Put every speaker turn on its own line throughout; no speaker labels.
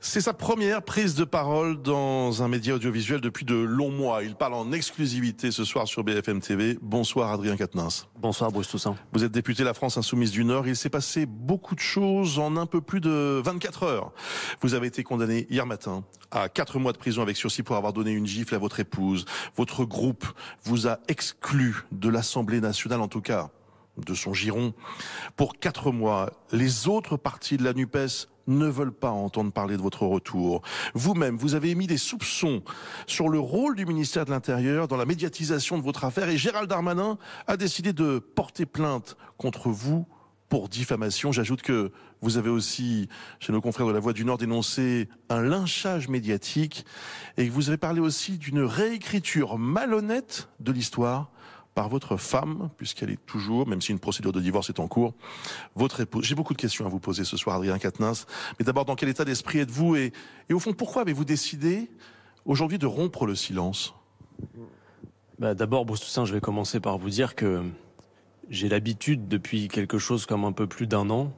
C'est sa première prise de parole dans un média audiovisuel depuis de longs mois. Il parle en exclusivité ce soir sur BFM TV. Bonsoir Adrien Quatennens.
Bonsoir Bruce Toussaint.
Vous êtes député La France Insoumise du Nord. Il s'est passé beaucoup de choses en un peu plus de 24 heures. Vous avez été condamné hier matin à 4 mois de prison avec sursis pour avoir donné une gifle à votre épouse. Votre groupe vous a exclu de l'Assemblée nationale, en tout cas de son giron, pour 4 mois. Les autres partis de la NUPES ne veulent pas entendre parler de votre retour. Vous-même, vous avez émis des soupçons sur le rôle du ministère de l'Intérieur dans la médiatisation de votre affaire et Gérald Darmanin a décidé de porter plainte contre vous pour diffamation. J'ajoute que vous avez aussi, chez nos confrères de La Voix du Nord, dénoncé un lynchage médiatique et que vous avez parlé aussi d'une réécriture malhonnête de l'histoire par votre femme, puisqu'elle est toujours, même si une procédure de divorce est en cours, votre épouse. J'ai beaucoup de questions à vous poser ce soir, Adrien Quatennens. Mais d'abord, dans quel état d'esprit êtes-vous et au fond, pourquoi avez-vous décidé aujourd'hui de rompre le silence?
D'abord, Bruce Toussaint, je vais commencer par vous dire que j'ai l'habitude, depuis quelque chose comme un peu plus d'1 an,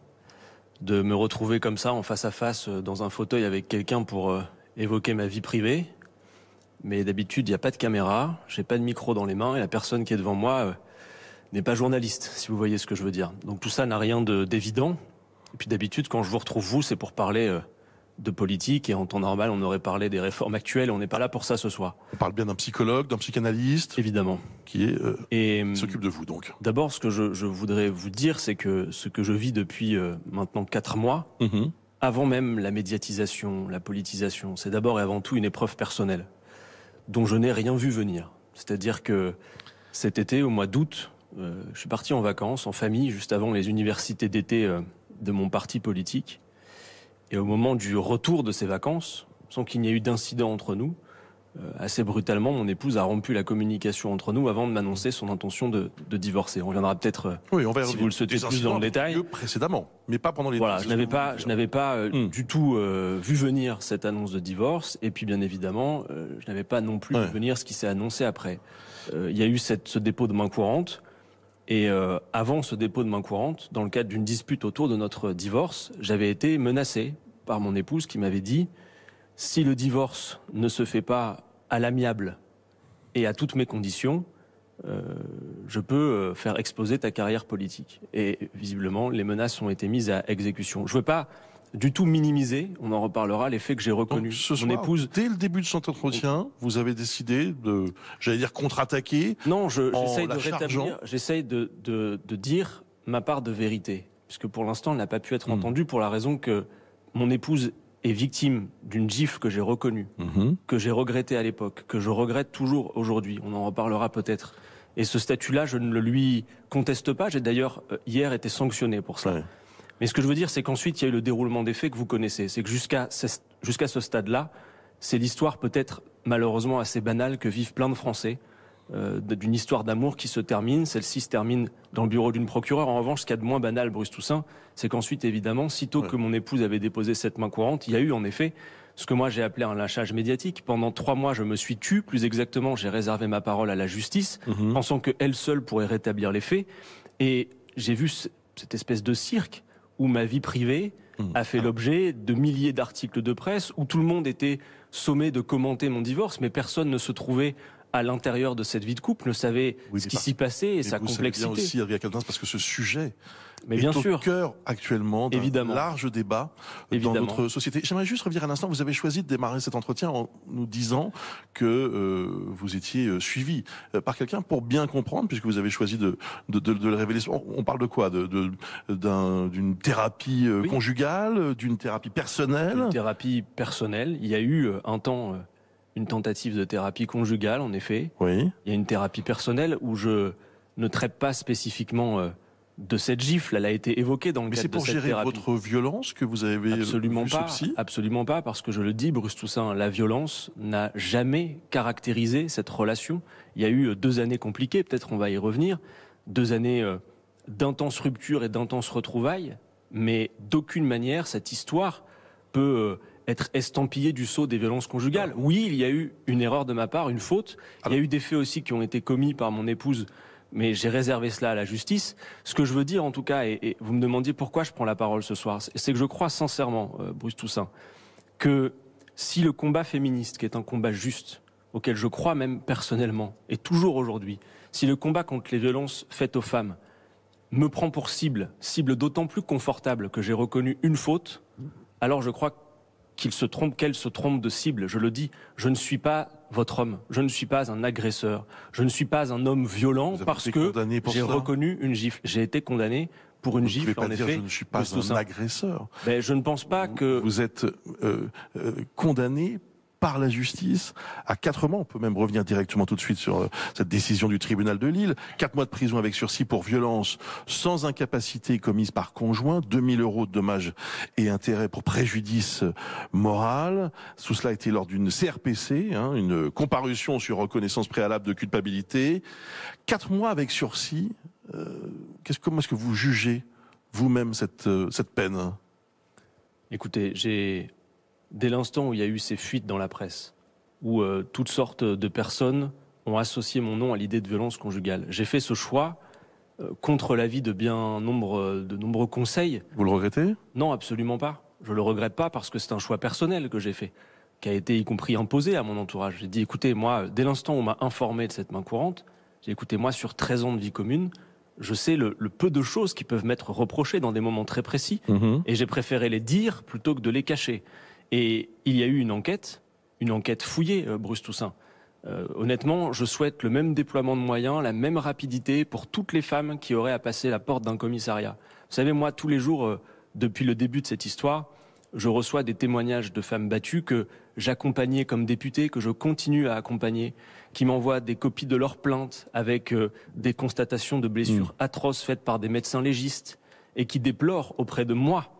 de me retrouver comme ça, en face à face, dans un fauteuil avec quelqu'un pour évoquer ma vie privée. Mais d'habitude, il n'y a pas de caméra, j'ai pas de micro dans les mains et la personne qui est devant moi n'est pas journaliste, si vous voyez ce que je veux dire. Donc tout ça n'a rien d'évident. Et puis d'habitude, quand je vous retrouve vous, c'est pour parler de politique et en temps normal, on aurait parlé des réformes actuelles et on n'est pas là pour ça ce soir.
On parle bien d'un psychologue, d'un psychanalyste.
Évidemment.
Qui s'occupe de vous donc.
D'abord, ce que je voudrais vous dire, c'est que ce que je vis depuis maintenant 4 mois, avant même la médiatisation, la politisation, c'est d'abord et avant tout une épreuve personnelle dont je n'ai rien vu venir. C'est-à-dire que cet été, au mois d'août, je suis parti en vacances, en famille, juste avant les universités d'été de mon parti politique. Et au moment du retour de ces vacances, sans qu'il n'y ait eu d'incident entre nous, assez brutalement, mon épouse a rompu la communication entre nous avant de m'annoncer son intention de divorcer. On reviendra peut-être, si vous le souhaitez, plus dans le détail.
Précédemment, mais pas pendant les...
Voilà, je n'avais pas du tout vu venir cette annonce de divorce, et puis bien évidemment, je n'avais pas non plus vu venir ce qui s'est annoncé après. Il y a eu ce dépôt de main courante, et avant ce dépôt de main courante, dans le cadre d'une dispute autour de notre divorce, j'avais été menacé par mon épouse qui m'avait dit: si le divorce ne se fait pas à l'amiable et à toutes mes conditions, je peux faire exploser ta carrière politique. Et visiblement, les menaces ont été mises à exécution. Je ne veux pas du tout minimiser, on en reparlera, les faits que j'ai reconnus.
Donc, mon épouse, dès le début de cet entretien, vous avez décidé de, j'allais dire, contre-attaquer.
Non, j'essaye de rétablir, j'essaye de dire ma part de vérité. Puisque pour l'instant, elle n'a pas pu être entendue pour la raison que mon épouse est victime d'une gifle que j'ai reconnue, que j'ai regrettée à l'époque, que je regrette toujours aujourd'hui. On en reparlera peut-être. Et ce statut-là, je ne le lui conteste pas. J'ai d'ailleurs, hier, été sanctionné pour ça. Ouais. Mais ce que je veux dire, c'est qu'ensuite, il y a eu le déroulement des faits que vous connaissez. C'est que jusqu'à ce stade-là, c'est l'histoire peut-être malheureusement assez banale que vivent plein de Français, d'une histoire d'amour qui se termine. Celle-ci se termine dans le bureau d'une procureure. En revanche, ce qu'il y a de moins banal, Bruce Toussaint, c'est qu'ensuite, évidemment, sitôt que mon épouse avait déposé cette main courante, il y a eu en effet ce que moi j'ai appelé un lynchage médiatique. Pendant 3 mois, je me suis tu. Plus exactement, j'ai réservé ma parole à la justice, pensant qu'elle seule pourrait rétablir les faits. Et j'ai vu cette espèce de cirque où ma vie privée a fait l'objet de milliers d'articles de presse, où tout le monde était sommé de commenter mon divorce, mais personne ne se trouvait à l'intérieur de cette vie de couple, ne savait ce qui s'y passait et sa complexité.
Vous savez bien aussi, Adrien Quatennens, parce que ce sujet
est au
cœur actuellement d'un large débat dans notre société. J'aimerais juste revenir un instant. Vous avez choisi de démarrer cet entretien en nous disant que vous étiez suivi par quelqu'un pour bien comprendre, puisque vous avez choisi de le révéler. On parle de quoi? D'une thérapie conjugale, d'une thérapie personnelle?
Une thérapie personnelle. Il y a eu un temps une tentative de thérapie conjugale, en effet.
Oui.
Il y a une thérapie personnelle où je ne traite pas spécifiquement de cette gifle. Elle a été évoquée dans le cadre de cette thérapie.
Mais c'est pour gérer votre violence que vous avez
absolument pas, absolument pas, parce que je le dis, Bruce Toussaint, la violence n'a jamais caractérisé cette relation. Il y a eu 2 années compliquées, peut-être on va y revenir, 2 années d'intenses ruptures et d'intenses retrouvailles, mais d'aucune manière cette histoire peut être estampillée du sceau des violences conjugales. Oui, il y a eu une erreur de ma part, une faute. Il y a eu des faits aussi qui ont été commis par mon épouse, mais j'ai réservé cela à la justice. Ce que je veux dire en tout cas, et vous me demandiez pourquoi je prends la parole ce soir, c'est que je crois sincèrement, Bruce Toussaint, que si le combat féministe, qui est un combat juste, auquel je crois même personnellement, et toujours aujourd'hui, si le combat contre les violences faites aux femmes me prend pour cible d'autant plus confortable que j'ai reconnu une faute, alors je crois qu'elle se trompe de cible. Je le dis, je ne suis pas votre homme, je ne suis pas un agresseur, je ne suis pas un homme violent parce que j'ai reconnu une gifle. J'ai été condamné pour une gifle, en effet.
Je ne suis pas un agresseur.
Ben, je ne pense pas que...
Vous êtes condamné par la justice à 4 mois. On peut même revenir directement tout de suite sur cette décision du tribunal de Lille. 4 mois de prison avec sursis pour violence sans incapacité commise par conjoint. 2 000 € de dommages et intérêts pour préjudice moral. Tout cela a été lors d'une CRPC, une comparution sur reconnaissance préalable de culpabilité. 4 mois avec sursis. Comment est-ce que vous jugez vous-même cette peine ?
Écoutez, dès l'instant où il y a eu ces fuites dans la presse, où toutes sortes de personnes ont associé mon nom à l'idée de violence conjugale, j'ai fait ce choix contre l'avis de nombreux conseils.
Vous le regrettez ?
Non, absolument pas. Je le regrette pas parce que c'est un choix personnel que j'ai fait, qui a été y compris imposé à mon entourage. J'ai dit, écoutez, moi, dès l'instant où on m'a informé de cette main courante, j'ai dit, écoutez, moi, sur 13 ans de vie commune, je sais le peu de choses qui peuvent m'être reprochées dans des moments très précis, et j'ai préféré les dire plutôt que de les cacher. Et il y a eu une enquête fouillée, Bruce Toussaint. Honnêtement, je souhaite le même déploiement de moyens, la même rapidité pour toutes les femmes qui auraient à passer la porte d'un commissariat. Vous savez, moi, tous les jours, depuis le début de cette histoire, je reçois des témoignages de femmes battues que j'accompagnais comme députée, que je continue à accompagner, qui m'envoient des copies de leurs plaintes avec des constatations de blessures atroces faites par des médecins légistes et qui déplorent auprès de moi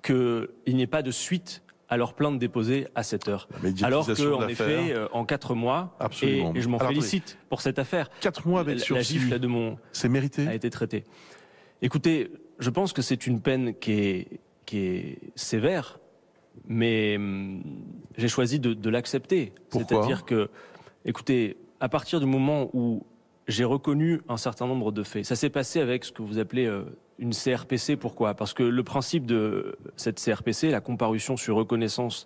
qu'il n'y ait pas de suite à leur plainte déposée à cette heure. Alors qu'en effet, en 4 mois, et je m'en félicite pour cette affaire,
4 mois avec sursis,
la gifle de
c'est mérité,
a été traitée. Écoutez, je pense que c'est une peine qui est sévère, mais j'ai choisi de l'accepter. C'est-à-dire que, écoutez, à partir du moment où j'ai reconnu un certain nombre de faits, ça s'est passé avec ce que vous appelez une CRPC. Pourquoi ? Parce que le principe de cette CRPC, la comparution sur reconnaissance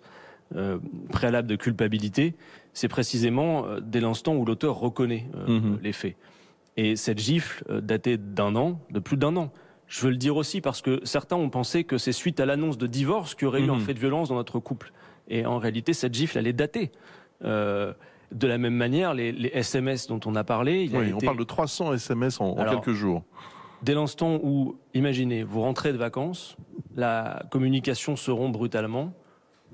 préalable de culpabilité, c'est précisément dès l'instant où l'auteur reconnaît les faits. Et cette gifle datait de plus d'un an. Je veux le dire aussi parce que certains ont pensé que c'est suite à l'annonce de divorce qu'il y aurait eu un fait de violence dans notre couple. Et en réalité, cette gifle, elle est datée. De la même manière, les SMS dont on a parlé...
on parle de 300 SMS en quelques jours.
Dès l'instant où, imaginez, vous rentrez de vacances, la communication se rompt brutalement.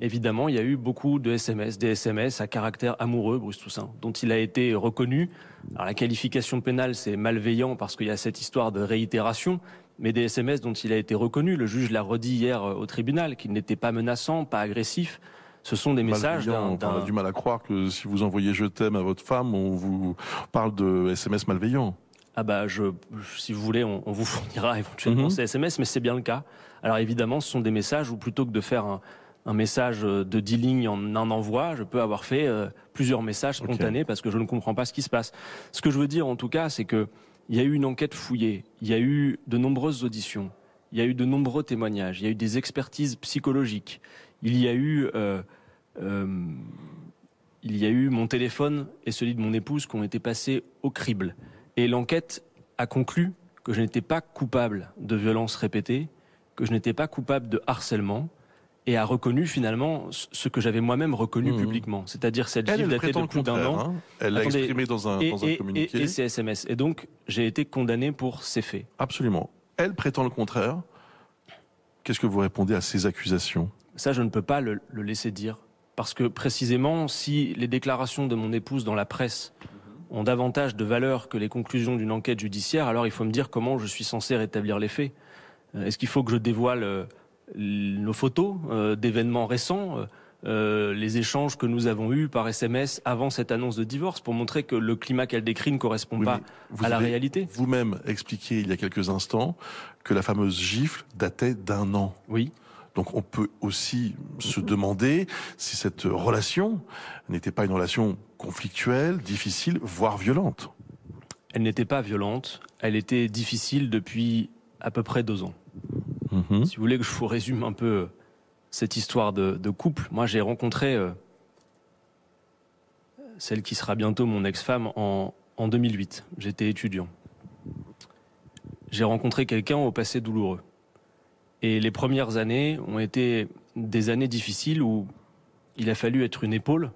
Évidemment, il y a eu beaucoup de SMS, des SMS à caractère amoureux, Bruce Toussaint, dont il a été reconnu. Alors la qualification pénale, c'est malveillant parce qu'il y a cette histoire de réitération, mais des SMS dont il a été reconnu, le juge l'a redit hier au tribunal, qu'il n'était pas menaçant, pas agressif. Ce sont des messages
On a du mal à croire que si vous envoyez « je t'aime » à votre femme, on vous parle de SMS malveillants.
Ah bah, si vous voulez, on vous fournira éventuellement ces SMS, mais c'est bien le cas. Alors évidemment, ce sont des messages où plutôt que de faire un message de 10 lignes en un envoi, je peux avoir fait plusieurs messages spontanés parce que je ne comprends pas ce qui se passe. Ce que je veux dire en tout cas, c'est que il y a eu une enquête fouillée, il y a eu de nombreuses auditions, il y a eu de nombreux témoignages, il y a eu des expertises psychologiques, il y a eu mon téléphone et celui de mon épouse qui ont été passés au crible. Et l'enquête a conclu que je n'étais pas coupable de violences répétées, que je n'étais pas coupable de harcèlement, et a reconnu finalement ce que j'avais moi-même reconnu publiquement, c'est-à-dire cette gifle datée de plus d'un an.
Elle l'a exprimé dans un communiqué.
Et ces SMS. Et donc, j'ai été condamné pour ces faits.
Absolument. Elle prétend le contraire. Qu'est-ce que vous répondez à ces accusations ?
Ça, je ne peux pas le laisser dire. Parce que précisément, si les déclarations de mon épouse dans la presse ont davantage de valeur que les conclusions d'une enquête judiciaire, alors il faut me dire comment je suis censé rétablir les faits. Est-ce qu'il faut que je dévoile nos photos d'événements récents, les échanges que nous avons eus par SMS avant cette annonce de divorce, pour montrer que le climat qu'elle décrit ne correspond pas à la réalité ?
Vous-même expliqué il y a quelques instants que la fameuse gifle datait d'1 an.
Oui.
Donc on peut aussi se demander si cette relation n'était pas une relation conflictuelle, difficile, voire violente.
Elle n'était pas violente, elle était difficile depuis à peu près 2 ans. Si vous voulez que je vous résume un peu cette histoire de couple. Moi, j'ai rencontré celle qui sera bientôt mon ex-femme en 2008. J'étais étudiant. J'ai rencontré quelqu'un au passé douloureux. Et les premières années ont été des années difficiles où il a fallu être une épaule.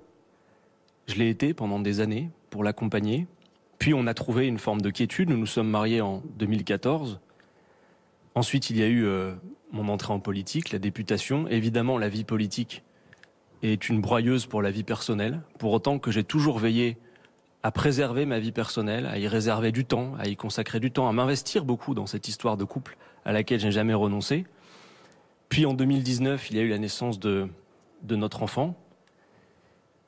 Je l'ai été pendant des années pour l'accompagner. Puis on a trouvé une forme de quiétude. Nous nous sommes mariés en 2014. Ensuite, il y a eu mon entrée en politique, la députation. Évidemment, la vie politique est une broyeuse pour la vie personnelle. Pour autant que j'ai toujours veillé à préserver ma vie personnelle, à y réserver du temps, à y consacrer du temps, à m'investir beaucoup dans cette histoire de couple à laquelle je n'ai jamais renoncé. Puis en 2019, il y a eu la naissance de notre enfant.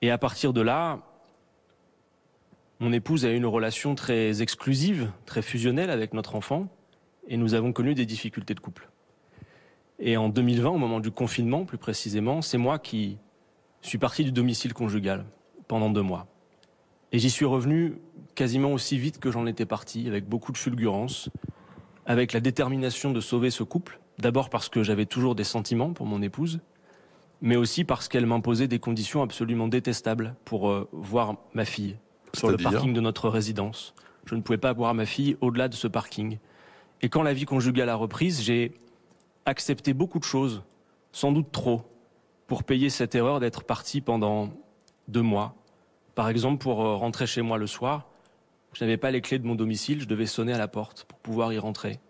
Et à partir de là, mon épouse a eu une relation très exclusive, très fusionnelle avec notre enfant. Et nous avons connu des difficultés de couple. Et en 2020, au moment du confinement plus précisément, c'est moi qui suis parti du domicile conjugal pendant 2 mois. Et j'y suis revenu quasiment aussi vite que j'en étais parti, avec beaucoup de fulgurance, avec la détermination de sauver ce couple. D'abord parce que j'avais toujours des sentiments pour mon épouse, mais aussi parce qu'elle m'imposait des conditions absolument détestables pour voir ma fille sur le parking de notre résidence. Je ne pouvais pas voir ma fille au-delà de ce parking. Et quand la vie conjugale a reprise, j'ai accepté beaucoup de choses, sans doute trop, pour payer cette erreur d'être parti pendant 2 mois. Par exemple, pour rentrer chez moi le soir, je n'avais pas les clés de mon domicile, je devais sonner à la porte pour pouvoir y rentrer.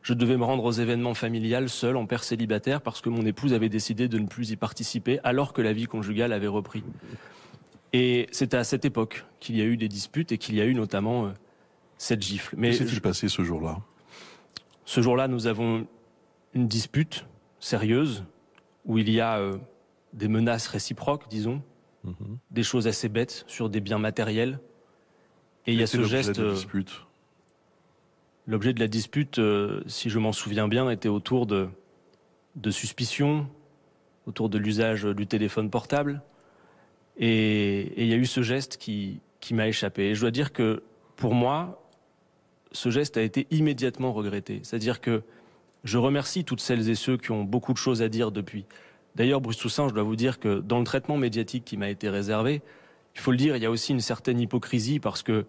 Je devais me rendre aux événements familiales seul, en père célibataire, parce que mon épouse avait décidé de ne plus y participer, alors que la vie conjugale avait repris. Et c'est à cette époque qu'il y a eu des disputes et qu'il y a eu notamment cette gifle.
Mais qu'est-ce qui s'est passé ce jour-là ?
Ce jour-là, nous avons une dispute sérieuse où il y a des menaces réciproques, disons, des choses assez bêtes sur des biens matériels. Et il y a ce geste. L'objet de la dispute, si je m'en souviens bien, était autour de suspicions, autour de l'usage du téléphone portable. Et il y a eu ce geste qui m'a échappé. Et je dois dire que, pour moi, ce geste a été immédiatement regretté. C'est-à-dire que je remercie toutes celles et ceux qui ont beaucoup de choses à dire depuis. D'ailleurs, Bruce Toussaint, je dois vous dire que dans le traitement médiatique qui m'a été réservé, il faut le dire, il y a aussi une certaine hypocrisie parce que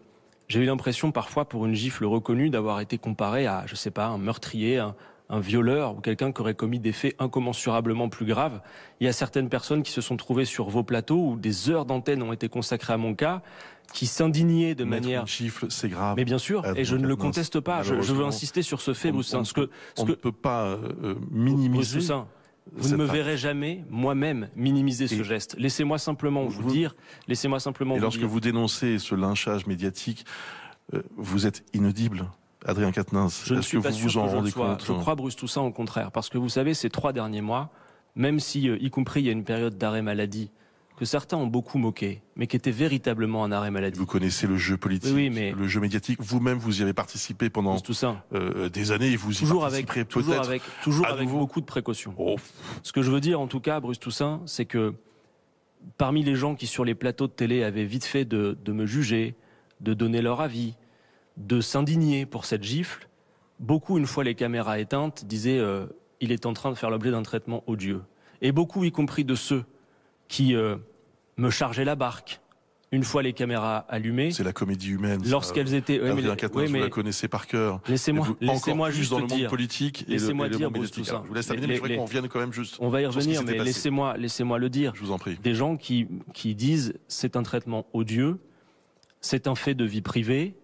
j'ai eu l'impression parfois, pour une gifle reconnue, d'avoir été comparé à, je sais pas, un meurtrier, un violeur ou quelqu'un qui aurait commis des faits incommensurablement plus graves. Il y a certaines personnes qui se sont trouvées sur vos plateaux où des heures d'antenne ont été consacrées à mon cas, qui s'indignaient de manière...
Une gifle, c'est grave.
Mais bien sûr, et je ne le conteste pas. Je veux insister sur ce fait, Bruce Toussaint.
On ne peut pas minimiser...
Vous ne me verrez jamais, moi-même, minimiser ce geste. Laissez-moi simplement vous dire... Et
lorsque vous dénoncez ce lynchage médiatique, vous êtes inaudible, Adrien Quatennens.
Je ne suis pas sûr que je le sois. Je crois, Bruce Toussaint, au contraire. Parce que vous savez, ces 3 derniers mois, même si, y compris, il y a une période d'arrêt maladie, que certains ont beaucoup moqué, mais qui était véritablement un arrêt maladie.
Vous connaissez le jeu politique, le jeu médiatique. Vous-même, vous y avez participé pendant des années et vous y participerez peut-être
toujours avec beaucoup de précautions. Ce que je veux dire, en tout cas, Bruce Toussaint, c'est que parmi les gens qui, sur les plateaux de télé, avaient vite fait de me juger, de donner leur avis, de s'indigner pour cette gifle, beaucoup, une fois les caméras éteintes, disaient il est en train de faire l'objet d'un traitement odieux. Et beaucoup, y compris de ceux qui me chargeaient la barque, une fois les caméras allumées.
C'est la comédie humaine.
Lorsqu'elles étaient...
Adrien Quatennens, vous la connaissez par cœur.
Laissez-moi juste
dans le
dire.
monde politique et
laissez-moi
le
dire,
monde médiatique. Je vous laisse terminer, mais je voudrais qu'on revienne quand même juste.
On va y revenir, mais laissez-moi le dire.
Je vous en prie.
Des gens qui disent c'est un traitement odieux, c'est un fait de vie privée,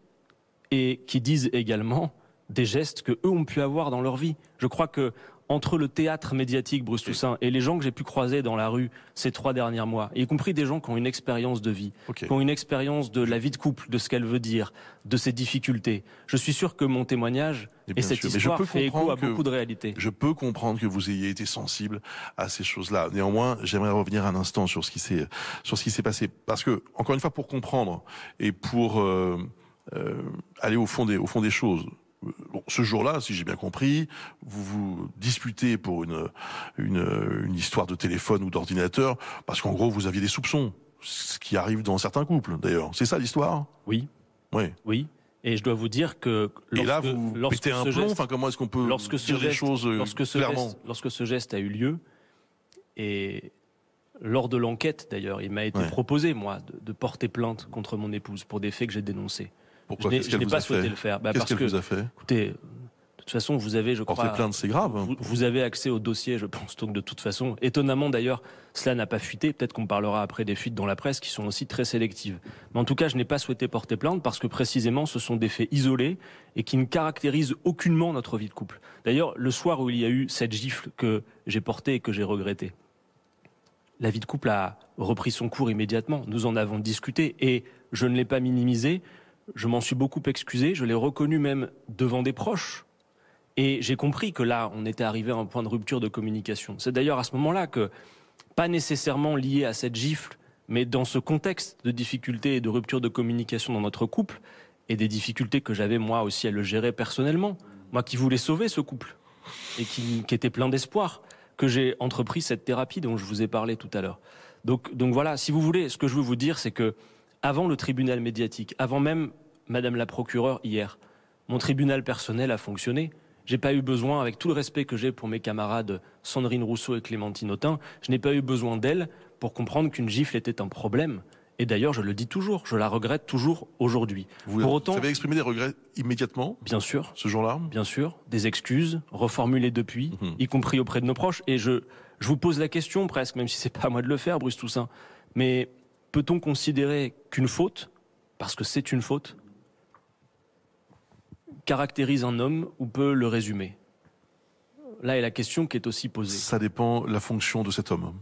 et qui disent également des gestes que eux ont pu avoir dans leur vie. Je crois que entre le théâtre médiatique, Bruce Toussaint, et les gens que j'ai pu croiser dans la rue ces 3 derniers mois, y compris des gens qui ont une expérience de vie, qui ont une expérience de la vie de couple, de ce qu'elle veut dire, de ses difficultés, je suis sûr que mon témoignage et cette histoire fait écho à beaucoup de réalités.
Je peux comprendre que vous ayez été sensible à ces choses-là. Néanmoins, j'aimerais revenir un instant sur ce qui s'est passé. Parce que, encore une fois, pour comprendre et pour aller au fond des choses, bon, ce jour-là, si j'ai bien compris, vous vous disputez pour une histoire de téléphone ou d'ordinateur, parce qu'en gros, vous aviez des soupçons, ce qui arrive dans certains couples, d'ailleurs. C'est ça l'histoire ?
Oui. Oui. Et je dois vous dire que
vous pétez un plomb. Enfin, comment est-ce qu'on peut dire les choses clairement ?
Lorsque ce geste a eu lieu, Et lors de l'enquête, d'ailleurs, il m'a été proposé, moi, de porter plainte contre mon épouse pour des faits que j'ai dénoncés.
Pourquoi?
Je n'ai pas souhaité le faire.
Qu'est-ce qu'elle vous a fait?
Écoutez, de toute façon, vous avez, je crois...
Porter plainte, c'est grave.
Vous avez accès au dossier, je pense, donc de toute façon. Étonnamment, d'ailleurs, cela n'a pas fuité. Peut-être qu'on parlera après des fuites dans la presse qui sont aussi très sélectives. Mais en tout cas, je n'ai pas souhaité porter plainte parce que précisément, ce sont des faits isolés et qui ne caractérisent aucunement notre vie de couple. D'ailleurs, le soir où il y a eu cette gifle que j'ai portée et que j'ai regrettée, la vie de couple a repris son cours immédiatement. Nous en avons discuté et je ne l'ai pas minimisé. Je m'en suis beaucoup excusé. Je l'ai reconnu même devant des proches. Et j'ai compris que là, on était arrivé à un point de rupture de communication. C'est d'ailleurs à ce moment-là que, pas nécessairement lié à cette gifle, mais dans ce contexte de difficulté et de rupture de communication dans notre couple, et des difficultés que j'avais moi aussi à le gérer personnellement, moi qui voulais sauver ce couple, et qui était plein d'espoir, que j'ai entrepris cette thérapie dont je vous ai parlé tout à l'heure. Donc voilà, si vous voulez, ce que je veux vous dire, c'est que avant le tribunal médiatique, avant même Madame la procureure hier, mon tribunal personnel a fonctionné. J'ai pas eu besoin, avec tout le respect que j'ai pour mes camarades Sandrine Rousseau et Clémentine Autain, je n'ai pas eu besoin d'elles pour comprendre qu'une gifle était un problème. Et d'ailleurs, je le dis toujours, je la regrette toujours aujourd'hui.
Vous avez exprimé des regrets immédiatement?
Bien sûr.
Ce jour-là?
Bien sûr. Des excuses reformulées depuis, y compris auprès de nos proches. Et je vous pose la question presque, même si c'est pas à moi de le faire, Bruce Toussaint. Mais peut-on considérer qu'une faute, parce que c'est une faute, caractérise un homme ou peut le résumer? Là est la question qui est aussi posée.
Ça dépend la fonction de cet homme.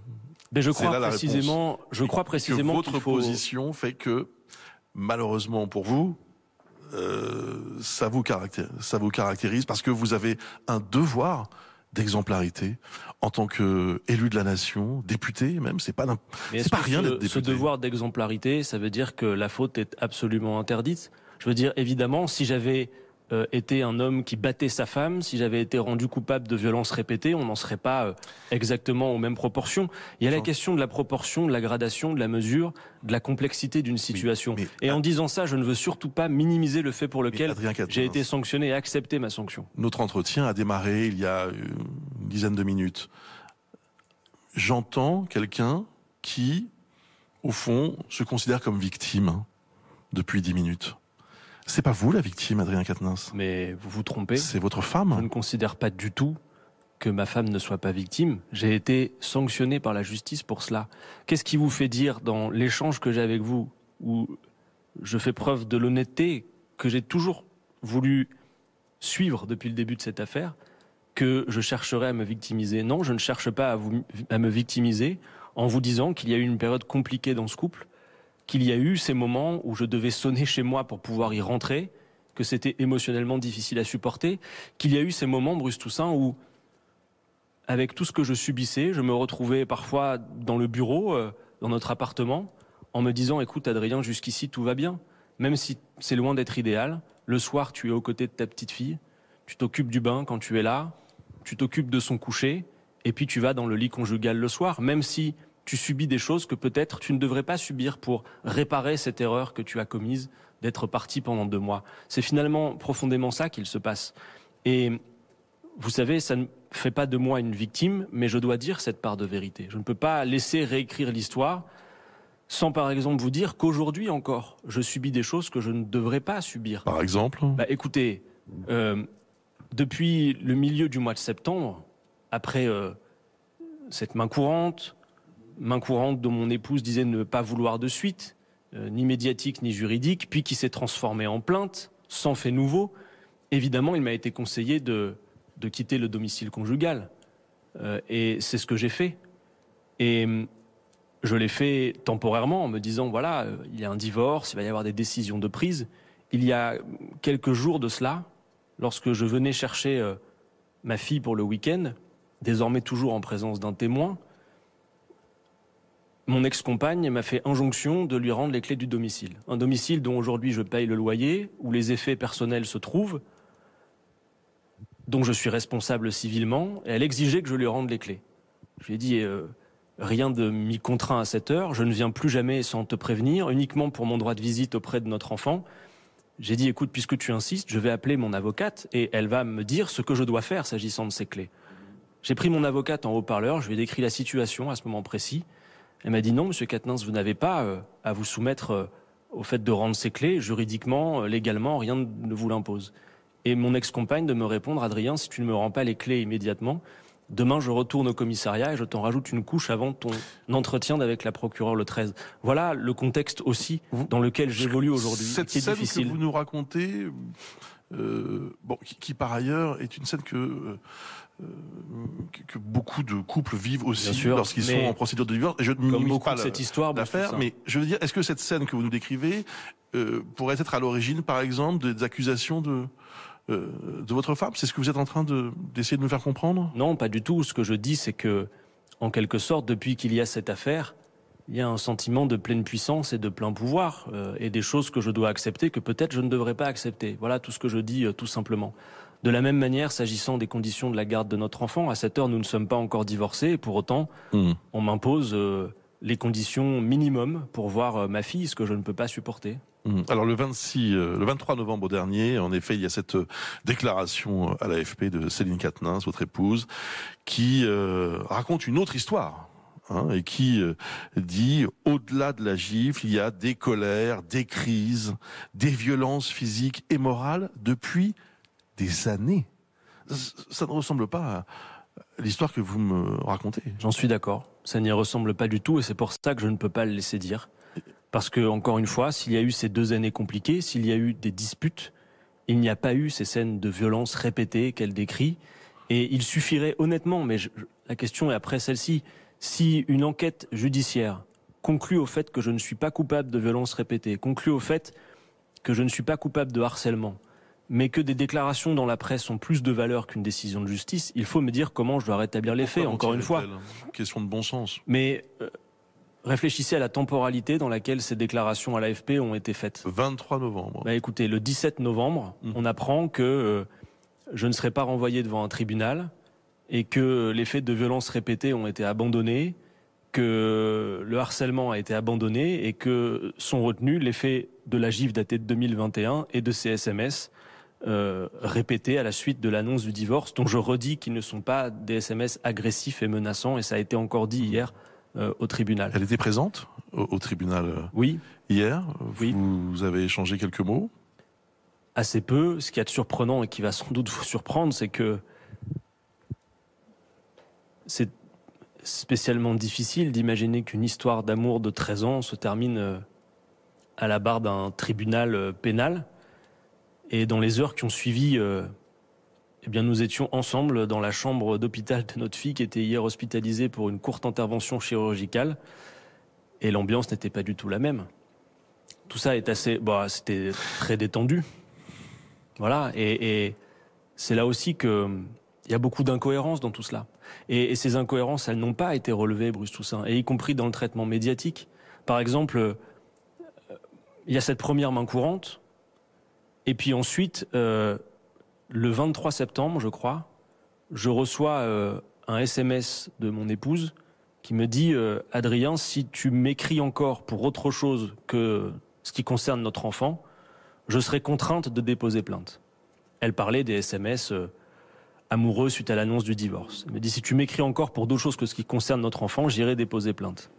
Mais je crois précisément
que votre position fait que, malheureusement pour vous, ça vous caractérise parce que vous avez un devoir d'exemplarité en tant qu'élu de la nation, député même, c'est pas rien d'être député.
Ce devoir d'exemplarité, ça veut dire que la faute est absolument interdite. Je veux dire, évidemment, si j'avais été un homme qui battait sa femme, si j'avais été rendu coupable de violences répétées, on n'en serait pas exactement aux mêmes proportions. Il y a la question de la proportion, de la gradation, de la mesure, de la complexité d'une situation. Et en disant ça, je ne veux surtout pas minimiser le fait pour lequel j'ai été sanctionné et accepté ma sanction.
Notre entretien a démarré il y a une dizaine de minutes. J'entends quelqu'un qui, au fond, se considère comme victime depuis 10 minutes. C'est pas vous la victime, Adrien Quatennens.
Mais vous vous trompez.
C'est votre femme.
Je ne considère pas du tout que ma femme ne soit pas victime. J'ai été sanctionné par la justice pour cela. Qu'est-ce qui vous fait dire dans l'échange que j'ai avec vous, où je fais preuve de l'honnêteté que j'ai toujours voulu suivre depuis le début de cette affaire, que je chercherais à me victimiser? Non, je ne cherche pas à me victimiser en vous disant qu'il y a eu une période compliquée dans ce couple, qu'il y a eu ces moments où je devais sonner chez moi pour pouvoir y rentrer, que c'était émotionnellement difficile à supporter, qu'il y a eu ces moments, Bruce Toussaint, où, avec tout ce que je subissais, je me retrouvais parfois dans le bureau, dans notre appartement, en me disant « Écoute Adrien, jusqu'ici tout va bien, même si c'est loin d'être idéal, le soir tu es aux côtés de ta petite fille, tu t'occupes du bain quand tu es là, tu t'occupes de son coucher, et puis tu vas dans le lit conjugal le soir, même si... tu subis des choses que peut-être tu ne devrais pas subir pour réparer cette erreur que tu as commise d'être parti pendant 2 mois. C'est finalement profondément ça qu'il se passe. Et vous savez, ça ne fait pas de moi une victime, mais je dois dire cette part de vérité. Je ne peux pas laisser réécrire l'histoire sans par exemple vous dire qu'aujourd'hui encore, je subis des choses que je ne devrais pas subir.
Par exemple ?
Écoutez, depuis le milieu du mois de septembre, après cette main courante dont mon épouse disait ne pas vouloir de suite, ni médiatique ni juridique, puis qui s'est transformée en plainte, sans fait nouveau, évidemment, il m'a été conseillé de quitter le domicile conjugal. Et c'est ce que j'ai fait. Et je l'ai fait temporairement en me disant, voilà, il y a un divorce, il va y avoir des décisions de prise. Il y a quelques jours de cela, lorsque je venais chercher ma fille pour le week-end, désormais toujours en présence d'un témoin, mon ex-compagne m'a fait injonction de lui rendre les clés du domicile. Un domicile dont aujourd'hui je paye le loyer, où les effets personnels se trouvent, dont je suis responsable civilement, et elle exigeait que je lui rende les clés. Je lui ai dit, rien de m'y contraint à cette heure, je ne viens plus jamais sans te prévenir, uniquement pour mon droit de visite auprès de notre enfant. J'ai dit, écoute, puisque tu insistes, je vais appeler mon avocate, et elle va me dire ce que je dois faire s'agissant de ces clés. J'ai pris mon avocate en haut-parleur, je lui ai décrit la situation à ce moment précis. Elle m'a dit non, monsieur Quatennens, vous n'avez pas à vous soumettre au fait de rendre ces clés. Juridiquement, légalement, rien ne vous l'impose. Et mon ex-compagne de me répondre, Adrien, si tu ne me rends pas les clés immédiatement, demain je retourne au commissariat et je t'en rajoute une couche avant ton entretien avec la procureure le 13. Voilà le contexte aussi dans lequel j'évolue aujourd'hui.
Cette scène que vous nous racontez, qui par ailleurs est une scène que beaucoup de couples vivent aussi lorsqu'ils sont en procédure de divorce. Et je ne minimise pas
cette histoire
d'affaire, mais je veux dire, est-ce que cette scène que vous nous décrivez pourrait être à l'origine, par exemple, des accusations de votre femme? C'est ce que vous êtes en train d'essayer de me faire comprendre?
Non, pas du tout. Ce que je dis, c'est que, en quelque sorte, depuis qu'il y a cette affaire, il y a un sentiment de pleine puissance et de plein pouvoir, et des choses que je dois accepter que peut-être je ne devrais pas accepter. Voilà tout ce que je dis, tout simplement. De la même manière, s'agissant des conditions de la garde de notre enfant, à cette heure, nous ne sommes pas encore divorcés, et pour autant, on m'impose les conditions minimum pour voir ma fille, ce que je ne peux pas supporter.
Alors le 23 novembre dernier, en effet, il y a cette déclaration à l'AFP de Céline Quatennens, votre épouse, qui raconte une autre histoire. Et qui dit, au-delà de la gifle, il y a des colères, des crises, des violences physiques et morales depuis des années. Ça ne ressemble pas à l'histoire que vous me racontez.
J'en suis d'accord. Ça n'y ressemble pas du tout et c'est pour ça que je ne peux pas le laisser dire. Parce que, encore une fois, s'il y a eu ces 2 années compliquées, s'il y a eu des disputes, il n'y a pas eu ces scènes de violence répétées qu'elle décrit. Et il suffirait honnêtement, mais la question est après celle-ci, si une enquête judiciaire conclut au fait que je ne suis pas coupable de violences répétées, conclut au fait que je ne suis pas coupable de harcèlement, mais que des déclarations dans la presse ont plus de valeur qu'une décision de justice, il faut me dire comment je dois rétablir les faits, encore une fois.
Question de bon sens.
Mais réfléchissez à la temporalité dans laquelle ces déclarations à l'AFP ont été faites.
23 novembre.
Écoutez, le 17 novembre, on apprend que je ne serai pas renvoyé devant un tribunal, et que les faits de violences répétées ont été abandonnés, que le harcèlement a été abandonné et que sont retenus les faits de la gifle datée de 2021 et de ces SMS répétés à la suite de l'annonce du divorce, dont je redis qu'ils ne sont pas des SMS agressifs et menaçants, et ça a été encore dit hier au tribunal.
Elle était présente au tribunal
oui.
Hier.
Oui.
Vous avez échangé quelques mots?
Assez peu. Ce qui est surprenant et qui va sans doute vous surprendre, c'est que c'est spécialement difficile d'imaginer qu'une histoire d'amour de 13 ans se termine à la barre d'un tribunal pénal. Et dans les heures qui ont suivi, nous étions ensemble dans la chambre d'hôpital de notre fille qui était hier hospitalisée pour une courte intervention chirurgicale. Et l'ambiance n'était pas du tout la même. Tout ça est c'était très détendu. Voilà. Et c'est là aussi qu'il y a beaucoup d'incohérences dans tout cela. Et ces incohérences, elles n'ont pas été relevées, Bruce Toussaint, et y compris dans le traitement médiatique. Par exemple, il y a cette première main courante, et puis ensuite, le 23 septembre, je crois, je reçois un SMS de mon épouse qui me dit « Adrien, si tu m'écris encore pour autre chose que ce qui concerne notre enfant, je serai contrainte de déposer plainte. » Elle parlait des SMS amoureux suite à l'annonce du divorce. Elle me dit « Si tu m'écris encore pour d'autres choses que ce qui concerne notre enfant, j'irai déposer plainte. »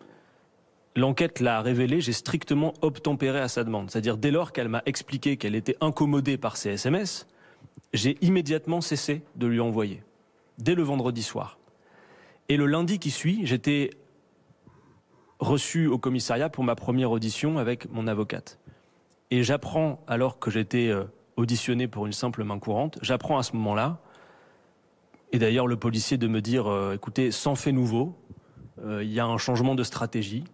L'enquête l'a révélé, j'ai strictement obtempéré à sa demande. C'est-à-dire, dès lors qu'elle m'a expliqué qu'elle était incommodée par ces SMS, j'ai immédiatement cessé de lui envoyer. Dès le vendredi soir. Et le lundi qui suit, j'étais reçu au commissariat pour ma première audition avec mon avocate. Et j'apprends, alors que j'étais auditionné pour une simple main courante, j'apprends à ce moment-là, et d'ailleurs le policier de me dire « Écoutez, sans fait nouveau, il y a un changement de stratégie.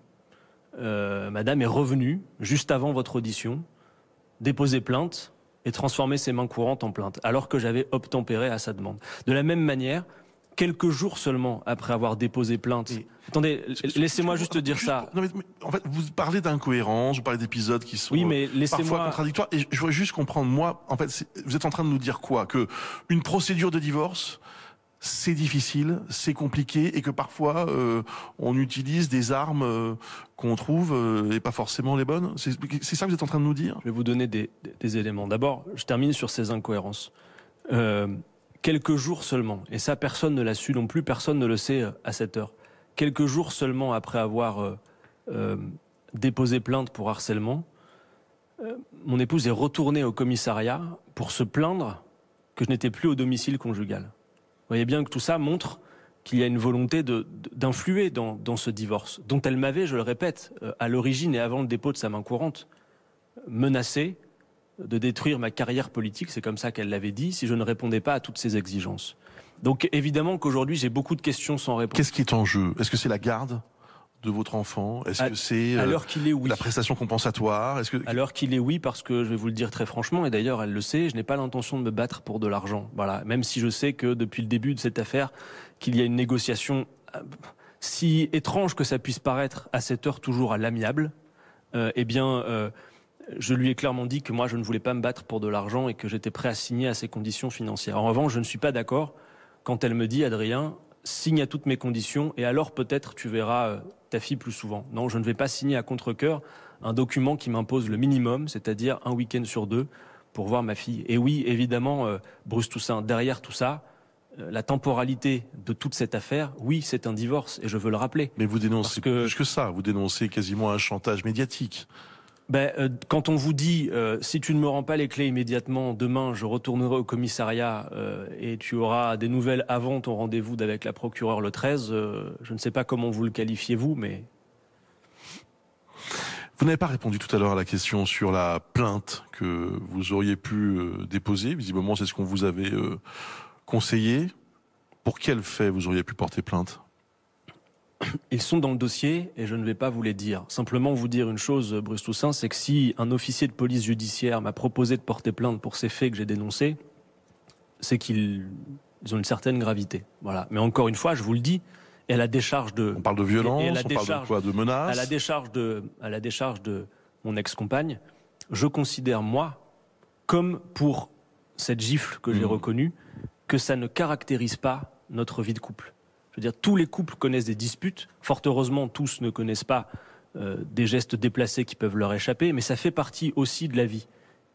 Madame est revenue, juste avant votre audition, déposer plainte et transformer ses mains courantes en plainte, alors que j'avais obtempéré à sa demande. » De la même manière, quelques jours seulement après avoir déposé plainte... Attendez, laissez-moi juste dire ça.
Non, mais, en fait, vous parlez d'incohérence, vous parlez d'épisodes qui sont parfois contradictoires, et je voudrais juste comprendre, moi, en fait, vous êtes en train de nous dire quoi? Que une procédure de divorce, c'est difficile, c'est compliqué, et que parfois on utilise des armes qu'on trouve et pas forcément les bonnes. C'est ça que vous êtes en train de nous dire?
Je vais vous donner des éléments. D'abord, je termine sur ces incohérences. quelques jours seulement, et ça personne ne l'a su non plus, personne ne le sait à cette heure, quelques jours seulement après avoir déposé plainte pour harcèlement, mon épouse est retournée au commissariat pour se plaindre que je n'étais plus au domicile conjugal. Vous voyez bien que tout ça montre qu'il y a une volonté d'influer dans ce divorce, dont elle m'avait, je le répète, à l'origine et avant le dépôt de sa main courante, menacé de détruire ma carrière politique, c'est comme ça qu'elle l'avait dit, si je ne répondais pas à toutes ces exigences. Donc évidemment qu'aujourd'hui j'ai beaucoup de questions sans réponse.
Qu'est-ce qui est en jeu? Est-ce que c'est la garde de votre enfant? Est-ce que c'est
oui.
la prestation compensatoire?
À l'heure qu'il est, oui, parce que je vais vous le dire très franchement, et d'ailleurs elle le sait, je n'ai pas l'intention de me battre pour de l'argent. Voilà. Même si je sais que depuis le début de cette affaire, qu'il y a une négociation si étrange que ça puisse paraître à cette heure toujours à l'amiable, je lui ai clairement dit que moi je ne voulais pas me battre pour de l'argent et que j'étais prêt à signer à ses conditions financières. En revanche, je ne suis pas d'accord quand elle me dit, Adrien, signe à toutes mes conditions et alors peut-être tu verras ta fille plus souvent. Non, je ne vais pas signer à contre-cœur un document qui m'impose le minimum, c'est-à-dire un week-end sur 2 pour voir ma fille. Et oui, évidemment, Bruce Toussaint, derrière tout ça, la temporalité de toute cette affaire, oui, c'est un divorce et je veux le rappeler.
Mais vous dénoncez plus que ça, vous dénoncez quasiment un chantage médiatique.
Quand on vous dit si tu ne me rends pas les clés immédiatement, demain je retournerai au commissariat et tu auras des nouvelles avant ton rendez-vous avec la procureure le 13, je ne sais pas comment vous le qualifiez vous, mais...
Vous n'avez pas répondu tout à l'heure à la question sur la plainte que vous auriez pu déposer. Visiblement, c'est ce qu'on vous avait conseillé. Pour quel fait vous auriez pu porter plainte ?
Ils sont dans le dossier et je ne vais pas vous les dire. Simplement vous dire une chose, Bruce Toussaint, c'est que si un officier de police judiciaire m'a proposé de porter plainte pour ces faits que j'ai dénoncés, c'est qu'ils ont une certaine gravité. Voilà. Mais encore une fois, je vous le dis, à la décharge de...
On parle de violence, on parle de quoi? De menaces?
À la décharge de mon ex-compagne, je considère, moi, comme pour cette gifle que j'ai reconnue, que ça ne caractérise pas notre vie de couple. Je veux dire, tous les couples connaissent des disputes. Fort heureusement, tous ne connaissent pas des gestes déplacés qui peuvent leur échapper, mais ça fait partie aussi de la vie.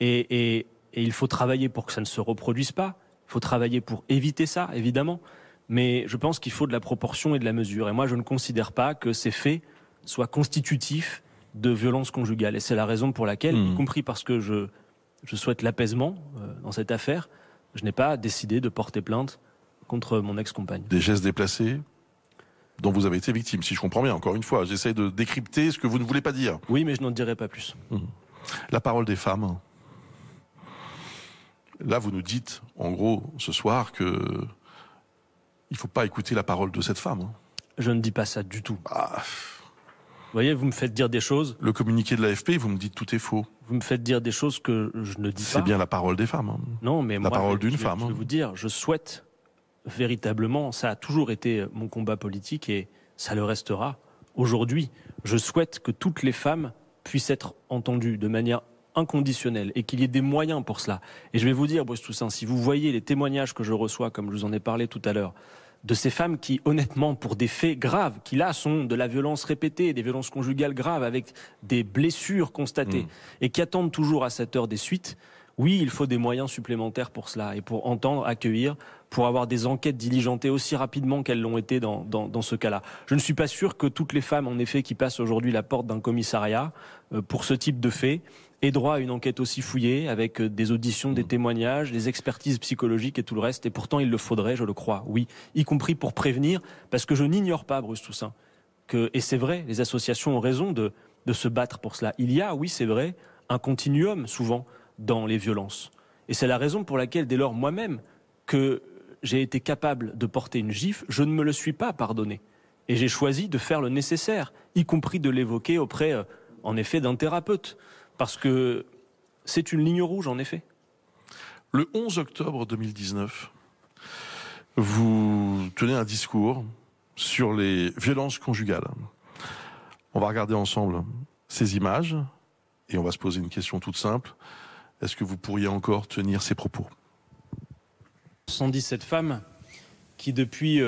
Et il faut travailler pour que ça ne se reproduise pas. Il faut travailler pour éviter ça, évidemment. Mais je pense qu'il faut de la proportion et de la mesure. Et moi, je ne considère pas que ces faits soient constitutifs de violence conjugale. Et c'est la raison pour laquelle, y compris parce que je souhaite l'apaisement dans cette affaire, je n'ai pas décidé de porter plainte contre mon ex-compagne.
Des gestes déplacés dont vous avez été victime, si je comprends bien. Encore une fois, j'essaie de décrypter ce que vous ne voulez pas dire.
Oui, mais je n'en dirai pas plus.
La parole des femmes. Là, vous nous dites, en gros, ce soir, que il ne faut pas écouter la parole de cette femme.
Je ne dis pas ça du tout. Vous voyez, vous me faites dire des choses...
Le communiqué de l'AFP, vous me dites tout est faux.
Vous me faites dire des choses que je ne dis pas.
C'est bien la parole des femmes.
Non, mais
la parole d'une femme.
Je vais vous dire, je souhaite véritablement, ça a toujours été mon combat politique et ça le restera. Aujourd'hui, je souhaite que toutes les femmes puissent être entendues de manière inconditionnelle et qu'il y ait des moyens pour cela. Et je vais vous dire, Bruce Toussaint, si vous voyez les témoignages que je reçois, comme je vous en ai parlé tout à l'heure, de ces femmes qui, honnêtement, pour des faits graves, qui là sont de la violence répétée, des violences conjugales graves avec des blessures constatées et qui attendent toujours à cette heure des suites, oui, il faut des moyens supplémentaires pour cela et pour entendre, accueillir, pour avoir des enquêtes diligentées aussi rapidement qu'elles l'ont été dans ce cas-là. Je ne suis pas sûr que toutes les femmes, en effet, qui passent aujourd'hui la porte d'un commissariat pour ce type de fait, aient droit à une enquête aussi fouillée, avec des auditions, des témoignages, des expertises psychologiques et tout le reste. Et pourtant, il le faudrait, je le crois, oui, y compris pour prévenir, parce que je n'ignore pas, Bruce Toussaint, que, et c'est vrai, les associations ont raison de se battre pour cela. Il y a, oui, c'est vrai, un continuum, souvent, dans les violences. Et c'est la raison pour laquelle, dès lors, moi-même, que j'ai été capable de porter une gifle, je ne me le suis pas pardonné. Et j'ai choisi de faire le nécessaire, y compris de l'évoquer auprès, en effet, d'un thérapeute. Parce que c'est une ligne rouge, en effet.
Le 11 octobre 2019, vous tenez un discours sur les violences conjugales. On va regarder ensemble ces images et on va se poser une question toute simple. Est-ce que vous pourriez encore tenir ces propos ?
117 femmes qui depuis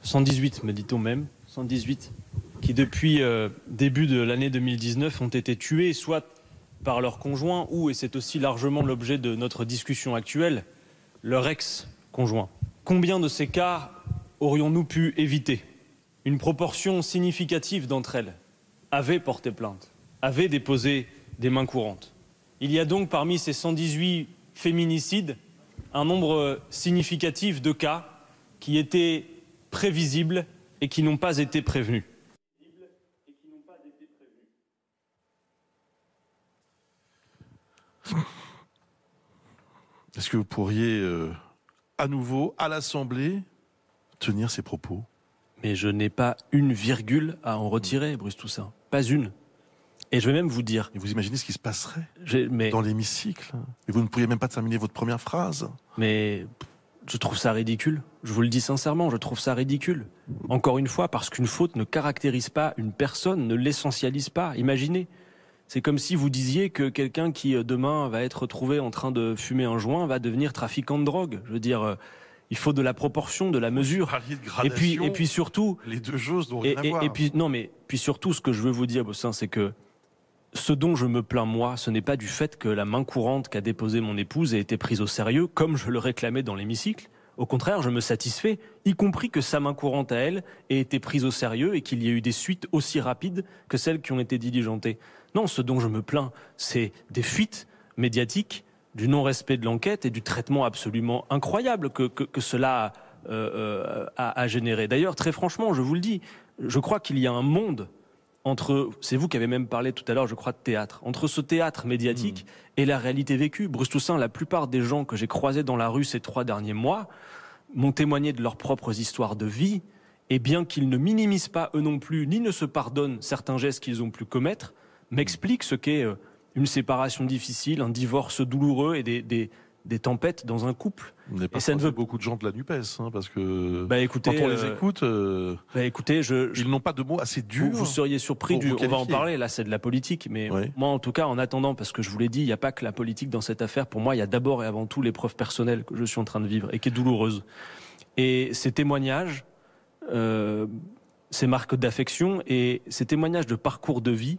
118, me dit-on même, 118, qui depuis début de l'année 2019 ont été tuées, soit par leur conjoint ou, et c'est aussi largement l'objet de notre discussion actuelle, leur ex-conjoint. Combien de ces cas aurions-nous pu éviter? Une proportion significative d'entre elles avaient porté plainte, avaient déposé des mains courantes. Il y a donc parmi ces 118 féminicides un nombre significatif de cas qui étaient prévisibles et qui n'ont pas été prévenus.
Est-ce que vous pourriez à nouveau, à l'Assemblée, tenir ces propos?
Mais je n'ai pas une virgule à en retirer, Bruce Toussaint. Pas une. Et je vais même vous dire...
Et vous imaginez ce qui se passerait
mais...
dans l'hémicycle? Et vous ne pourriez même pas terminer votre première phrase?
Mais je trouve ça ridicule. Je vous le dis sincèrement, je trouve ça ridicule. Encore une fois, parce qu'une faute ne caractérise pas une personne, ne l'essentialise pas. Imaginez. C'est comme si vous disiez que quelqu'un qui demain va être trouvé en train de fumer un joint va devenir trafiquant de drogue. Je veux dire... Il faut de la proportion, de la mesure.
Et
puis surtout,
les deux choses n'ont rien à voir.
Et puis surtout, ce que je veux vous dire, Bossin, c'est que ce dont je me plains moi, ce n'est pas du fait que la main courante qu'a déposée mon épouse ait été prise au sérieux, comme je le réclamais dans l'hémicycle. Au contraire, je me satisfais, y compris que sa main courante à elle ait été prise au sérieux et qu'il y ait eu des suites aussi rapides que celles qui ont été diligentées. Non, ce dont je me plains, c'est des fuites médiatiques, du non-respect de l'enquête et du traitement absolument incroyable que cela a généré. D'ailleurs, très franchement, je vous le dis, je crois qu'il y a un monde entre, c'est vous qui avez même parlé tout à l'heure, je crois, de théâtre, entre ce théâtre médiatique et la réalité vécue. Bruce Toussaint, la plupart des gens que j'ai croisés dans la rue ces 3 derniers mois m'ont témoigné de leurs propres histoires de vie, et bien qu'ils ne minimisent pas eux non plus, ni ne se pardonnent certains gestes qu'ils ont pu commettre, m'expliquent ce qu'est... une séparation difficile, un divorce douloureux et des tempêtes dans un couple.
Et ça ne veut beaucoup de gens de la NUPES, hein, parce que
écoutez,
quand on les écoute,
écoutez,
ils n'ont pas de mots assez durs.
Vous seriez surpris on va en parler, là c'est de la politique, mais moi en tout cas, en attendant, parce que je vous l'ai dit, il n'y a pas que la politique dans cette affaire, pour moi il y a d'abord et avant tout l'épreuve personnelle que je suis en train de vivre et qui est douloureuse. Et ces témoignages, ces marques d'affection et ces témoignages de parcours de vie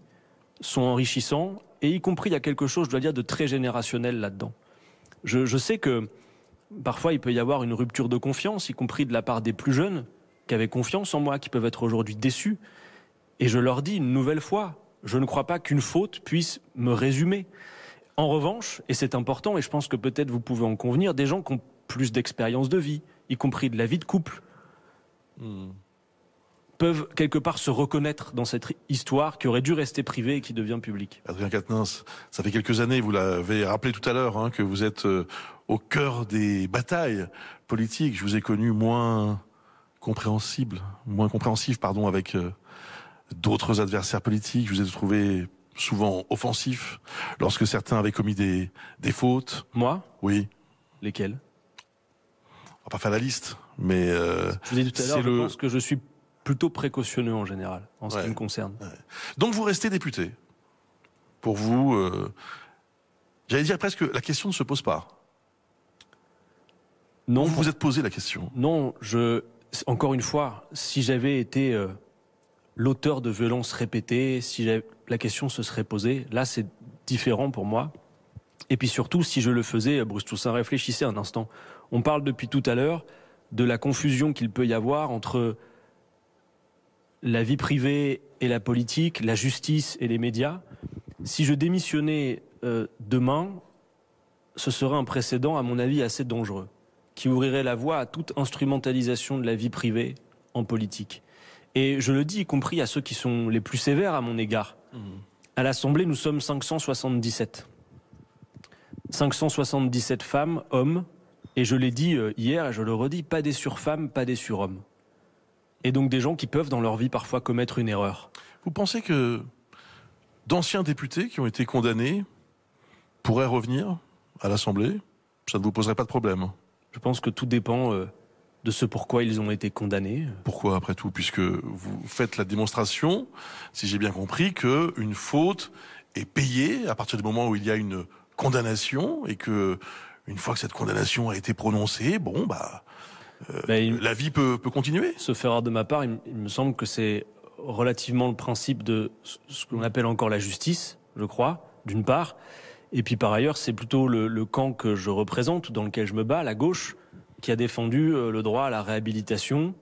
sont enrichissants. Et y compris, il y a quelque chose, je dois dire, de très générationnel là-dedans. Je sais que parfois, il peut y avoir une rupture de confiance, y compris de la part des plus jeunes, qui avaient confiance en moi, qui peuvent être aujourd'hui déçus. Et je leur dis une nouvelle fois, je ne crois pas qu'une faute puisse me résumer. En revanche, et c'est important, et je pense que peut-être vous pouvez en convenir, des gens qui ont plus d'expérience de vie, y compris de la vie de couple, peuvent quelque part se reconnaître dans cette histoire qui aurait dû rester privée et qui devient publique.
Adrien Quatennens, ça fait quelques années, vous l'avez rappelé tout à l'heure, hein, que vous êtes au cœur des batailles politiques. Je vous ai connu moins compréhensif, avec d'autres adversaires politiques. Je vous ai trouvé souvent offensif lorsque certains avaient commis des fautes.
Moi?
Oui.
Lesquelles?
On va pas faire la liste, mais...
je vous ai dit tout à l'heure, je pense que je suis plutôt précautionneux en général, en ce qui me concerne. Ouais.
Donc vous restez député. Pour vous, j'allais dire presque, la question ne se pose pas.
Non.
Vous vous êtes posé la question.
Non, encore une fois, si j'avais été l'auteur de violences répétées, si la question se serait posée, là c'est différent pour moi. Et puis surtout, si je le faisais, Bruce Toussaint, réfléchissez un instant. On parle depuis tout à l'heure de la confusion qu'il peut y avoir entre la vie privée et la politique, la justice et les médias. Si je démissionnais demain, ce serait un précédent, à mon avis, assez dangereux, qui ouvrirait la voie à toute instrumentalisation de la vie privée en politique. Et je le dis, y compris à ceux qui sont les plus sévères à mon égard. À l'Assemblée, nous sommes 577. 577 femmes, hommes, et je l'ai dit hier, et je le redis, pas des surfemmes, pas des surhommes. Et donc des gens qui peuvent dans leur vie parfois commettre une erreur.
Vous pensez que d'anciens députés qui ont été condamnés pourraient revenir à l'Assemblée? Ça ne vous poserait pas de problème?
Je pense que tout dépend de ce pourquoi ils ont été condamnés.
Pourquoi après tout? Puisque vous faites la démonstration, si j'ai bien compris, qu'une faute est payée à partir du moment où il y a une condamnation et que une fois que cette condamnation a été prononcée, la vie peut continuer.
Sauf erreur de ma part, il me semble que c'est relativement le principe de ce qu'on appelle encore la justice, je crois, d'une part. Et puis par ailleurs, c'est plutôt le camp que je représente, dans lequel je me bats, la gauche, qui a défendu le droit à la réhabilitation,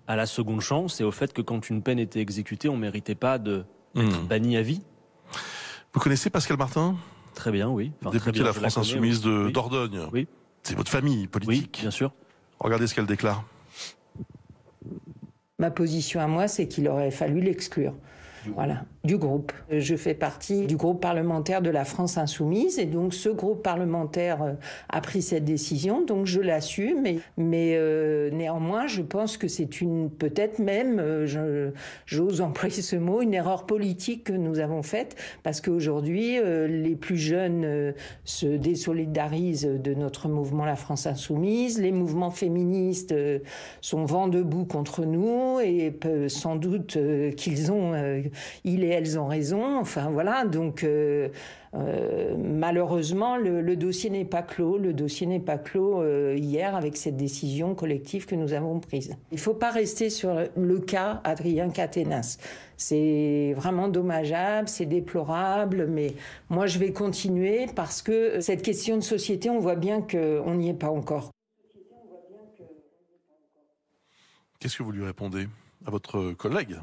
à la seconde chance et au fait que quand une peine était exécutée, on ne méritait pas d'être banni à vie.
Vous connaissez Pascale Martin ?
Très bien, oui.
Député de la France Insoumise d'Ordogne.
Oui.
C'est votre famille politique.
Oui, bien sûr.
Regardez ce qu'elle déclare.
Ma position à moi, c'est qu'il aurait fallu l'exclure. Voilà, du groupe. Je fais partie du groupe parlementaire de la France Insoumise et donc ce groupe parlementaire a pris cette décision, donc je l'assume. Mais néanmoins, je pense que c'est peut-être même, j'ose employer ce mot, une erreur politique que nous avons faite parce qu'aujourd'hui, les plus jeunes se désolidarisent de notre mouvement La France Insoumise. Les mouvements féministes sont vent debout contre nous et sans doute qu'ils ont... ils et elles ont raison, enfin voilà, donc malheureusement le dossier n'est pas clos, hier avec cette décision collective que nous avons prise. Il ne faut pas rester sur le cas Adrien Caténas, c'est vraiment dommageable, c'est déplorable, mais moi je vais continuer parce que cette question de société, on voit bien qu'on n'y est pas encore.
Qu'est-ce que vous lui répondez à votre collègue ?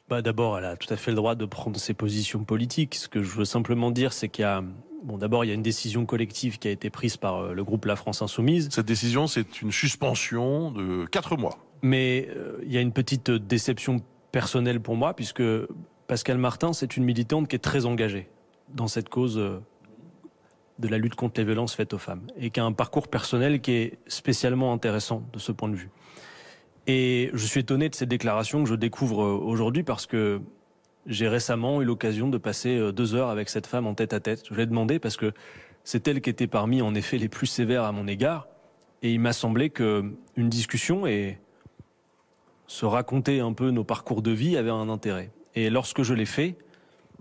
D'abord, elle a tout à fait le droit de prendre ses positions politiques. Ce que je veux simplement dire, c'est qu'il y a... d'abord, il y a une décision collective qui a été prise par le groupe La France Insoumise.
Cette décision, c'est une suspension de 4 mois.
Mais il y a une petite déception personnelle pour moi, puisque Pascale Martin, c'est une militante qui est très engagée dans cette cause de la lutte contre les violences faites aux femmes, et qui a un parcours personnel qui est spécialement intéressant de ce point de vue. Et je suis étonné de ces déclarations que je découvre aujourd'hui parce que j'ai récemment eu l'occasion de passer 2 heures avec cette femme en tête-à-tête. Je l'ai demandé parce que c'est elle qui était parmi, en effet, les plus sévères à mon égard. Et il m'a semblé qu'une discussion et se raconter un peu nos parcours de vie avait un intérêt. Et lorsque je l'ai fait,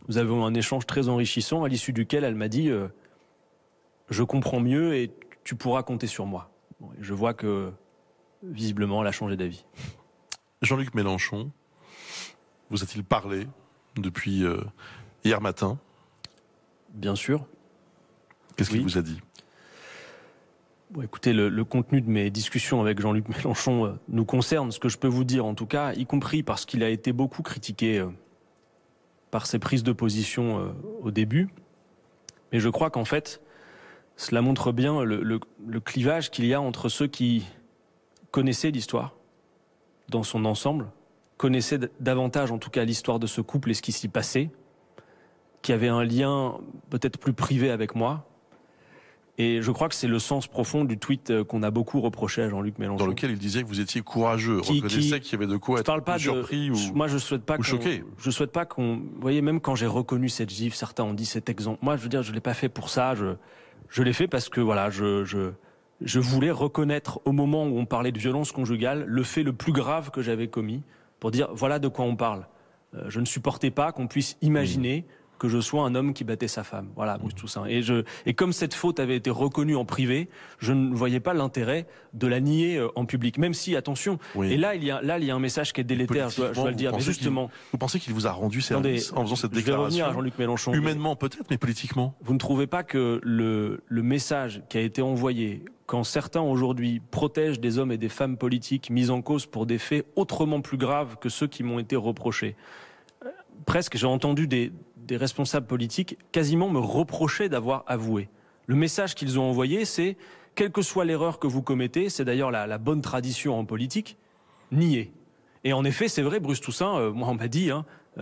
nous avons eu un échange très enrichissant à l'issue duquel elle m'a dit « Je comprends mieux et tu pourras compter sur moi ». Je vois que... visiblement, elle a changé d'avis.
Jean-Luc Mélenchon, vous a-t-il parlé depuis hier matin ?
Bien sûr.
Qu'est-ce qu'il vous a dit ?
Écoutez, le contenu de mes discussions avec Jean-Luc Mélenchon nous concerne. Ce que je peux vous dire, en tout cas, y compris parce qu'il a été beaucoup critiqué par ses prises de position au début. Mais je crois qu'en fait, cela montre bien le clivage qu'il y a entre ceux qui connaissaient l'histoire dans son ensemble, connaissaient davantage en tout cas l'histoire de ce couple et ce qui s'y passait, qui avait un lien peut-être plus privé avec moi. Et je crois que c'est le sens profond du tweet qu'on a beaucoup reproché à Jean-Luc Mélenchon.
Dans lequel il disait que vous étiez courageux, reconnaissait qu'il y avait de quoi être surpris ou
moi, je souhaite pas
choqué.
Je souhaite pas qu'on... Vous voyez, même quand j'ai reconnu cette gifle, certains ont dit cet exemple. Moi, je veux dire, je l'ai pas fait pour ça. Je l'ai fait parce que voilà, je voulais reconnaître au moment où on parlait de violence conjugale le fait le plus grave que j'avais commis pour dire voilà de quoi on parle. Je ne supportais pas qu'on puisse imaginer que je sois un homme qui battait sa femme. Voilà, Bruce Toussaint. Et comme cette faute avait été reconnue en privé, je ne voyais pas l'intérêt de la nier en public. Même si, attention, et là il y a un message qui est délétère, je dois le dire. Mais justement,
vous pensez qu'il vous a rendu service en faisant cette déclaration ?
Je vais revenir à Jean-Luc Mélenchon.
Humainement peut-être, mais politiquement.
Vous ne trouvez pas que le message qui a été envoyé quand certains aujourd'hui protègent des hommes et des femmes politiques mis en cause pour des faits autrement plus graves que ceux qui m'ont été reprochés. Presque, j'ai entendu des responsables politiques quasiment me reprocher d'avoir avoué. Le message qu'ils ont envoyé, c'est, quelle que soit l'erreur que vous commettez, c'est d'ailleurs la bonne tradition en politique, nier. Et en effet, c'est vrai, Bruce Toussaint, moi on m'a dit,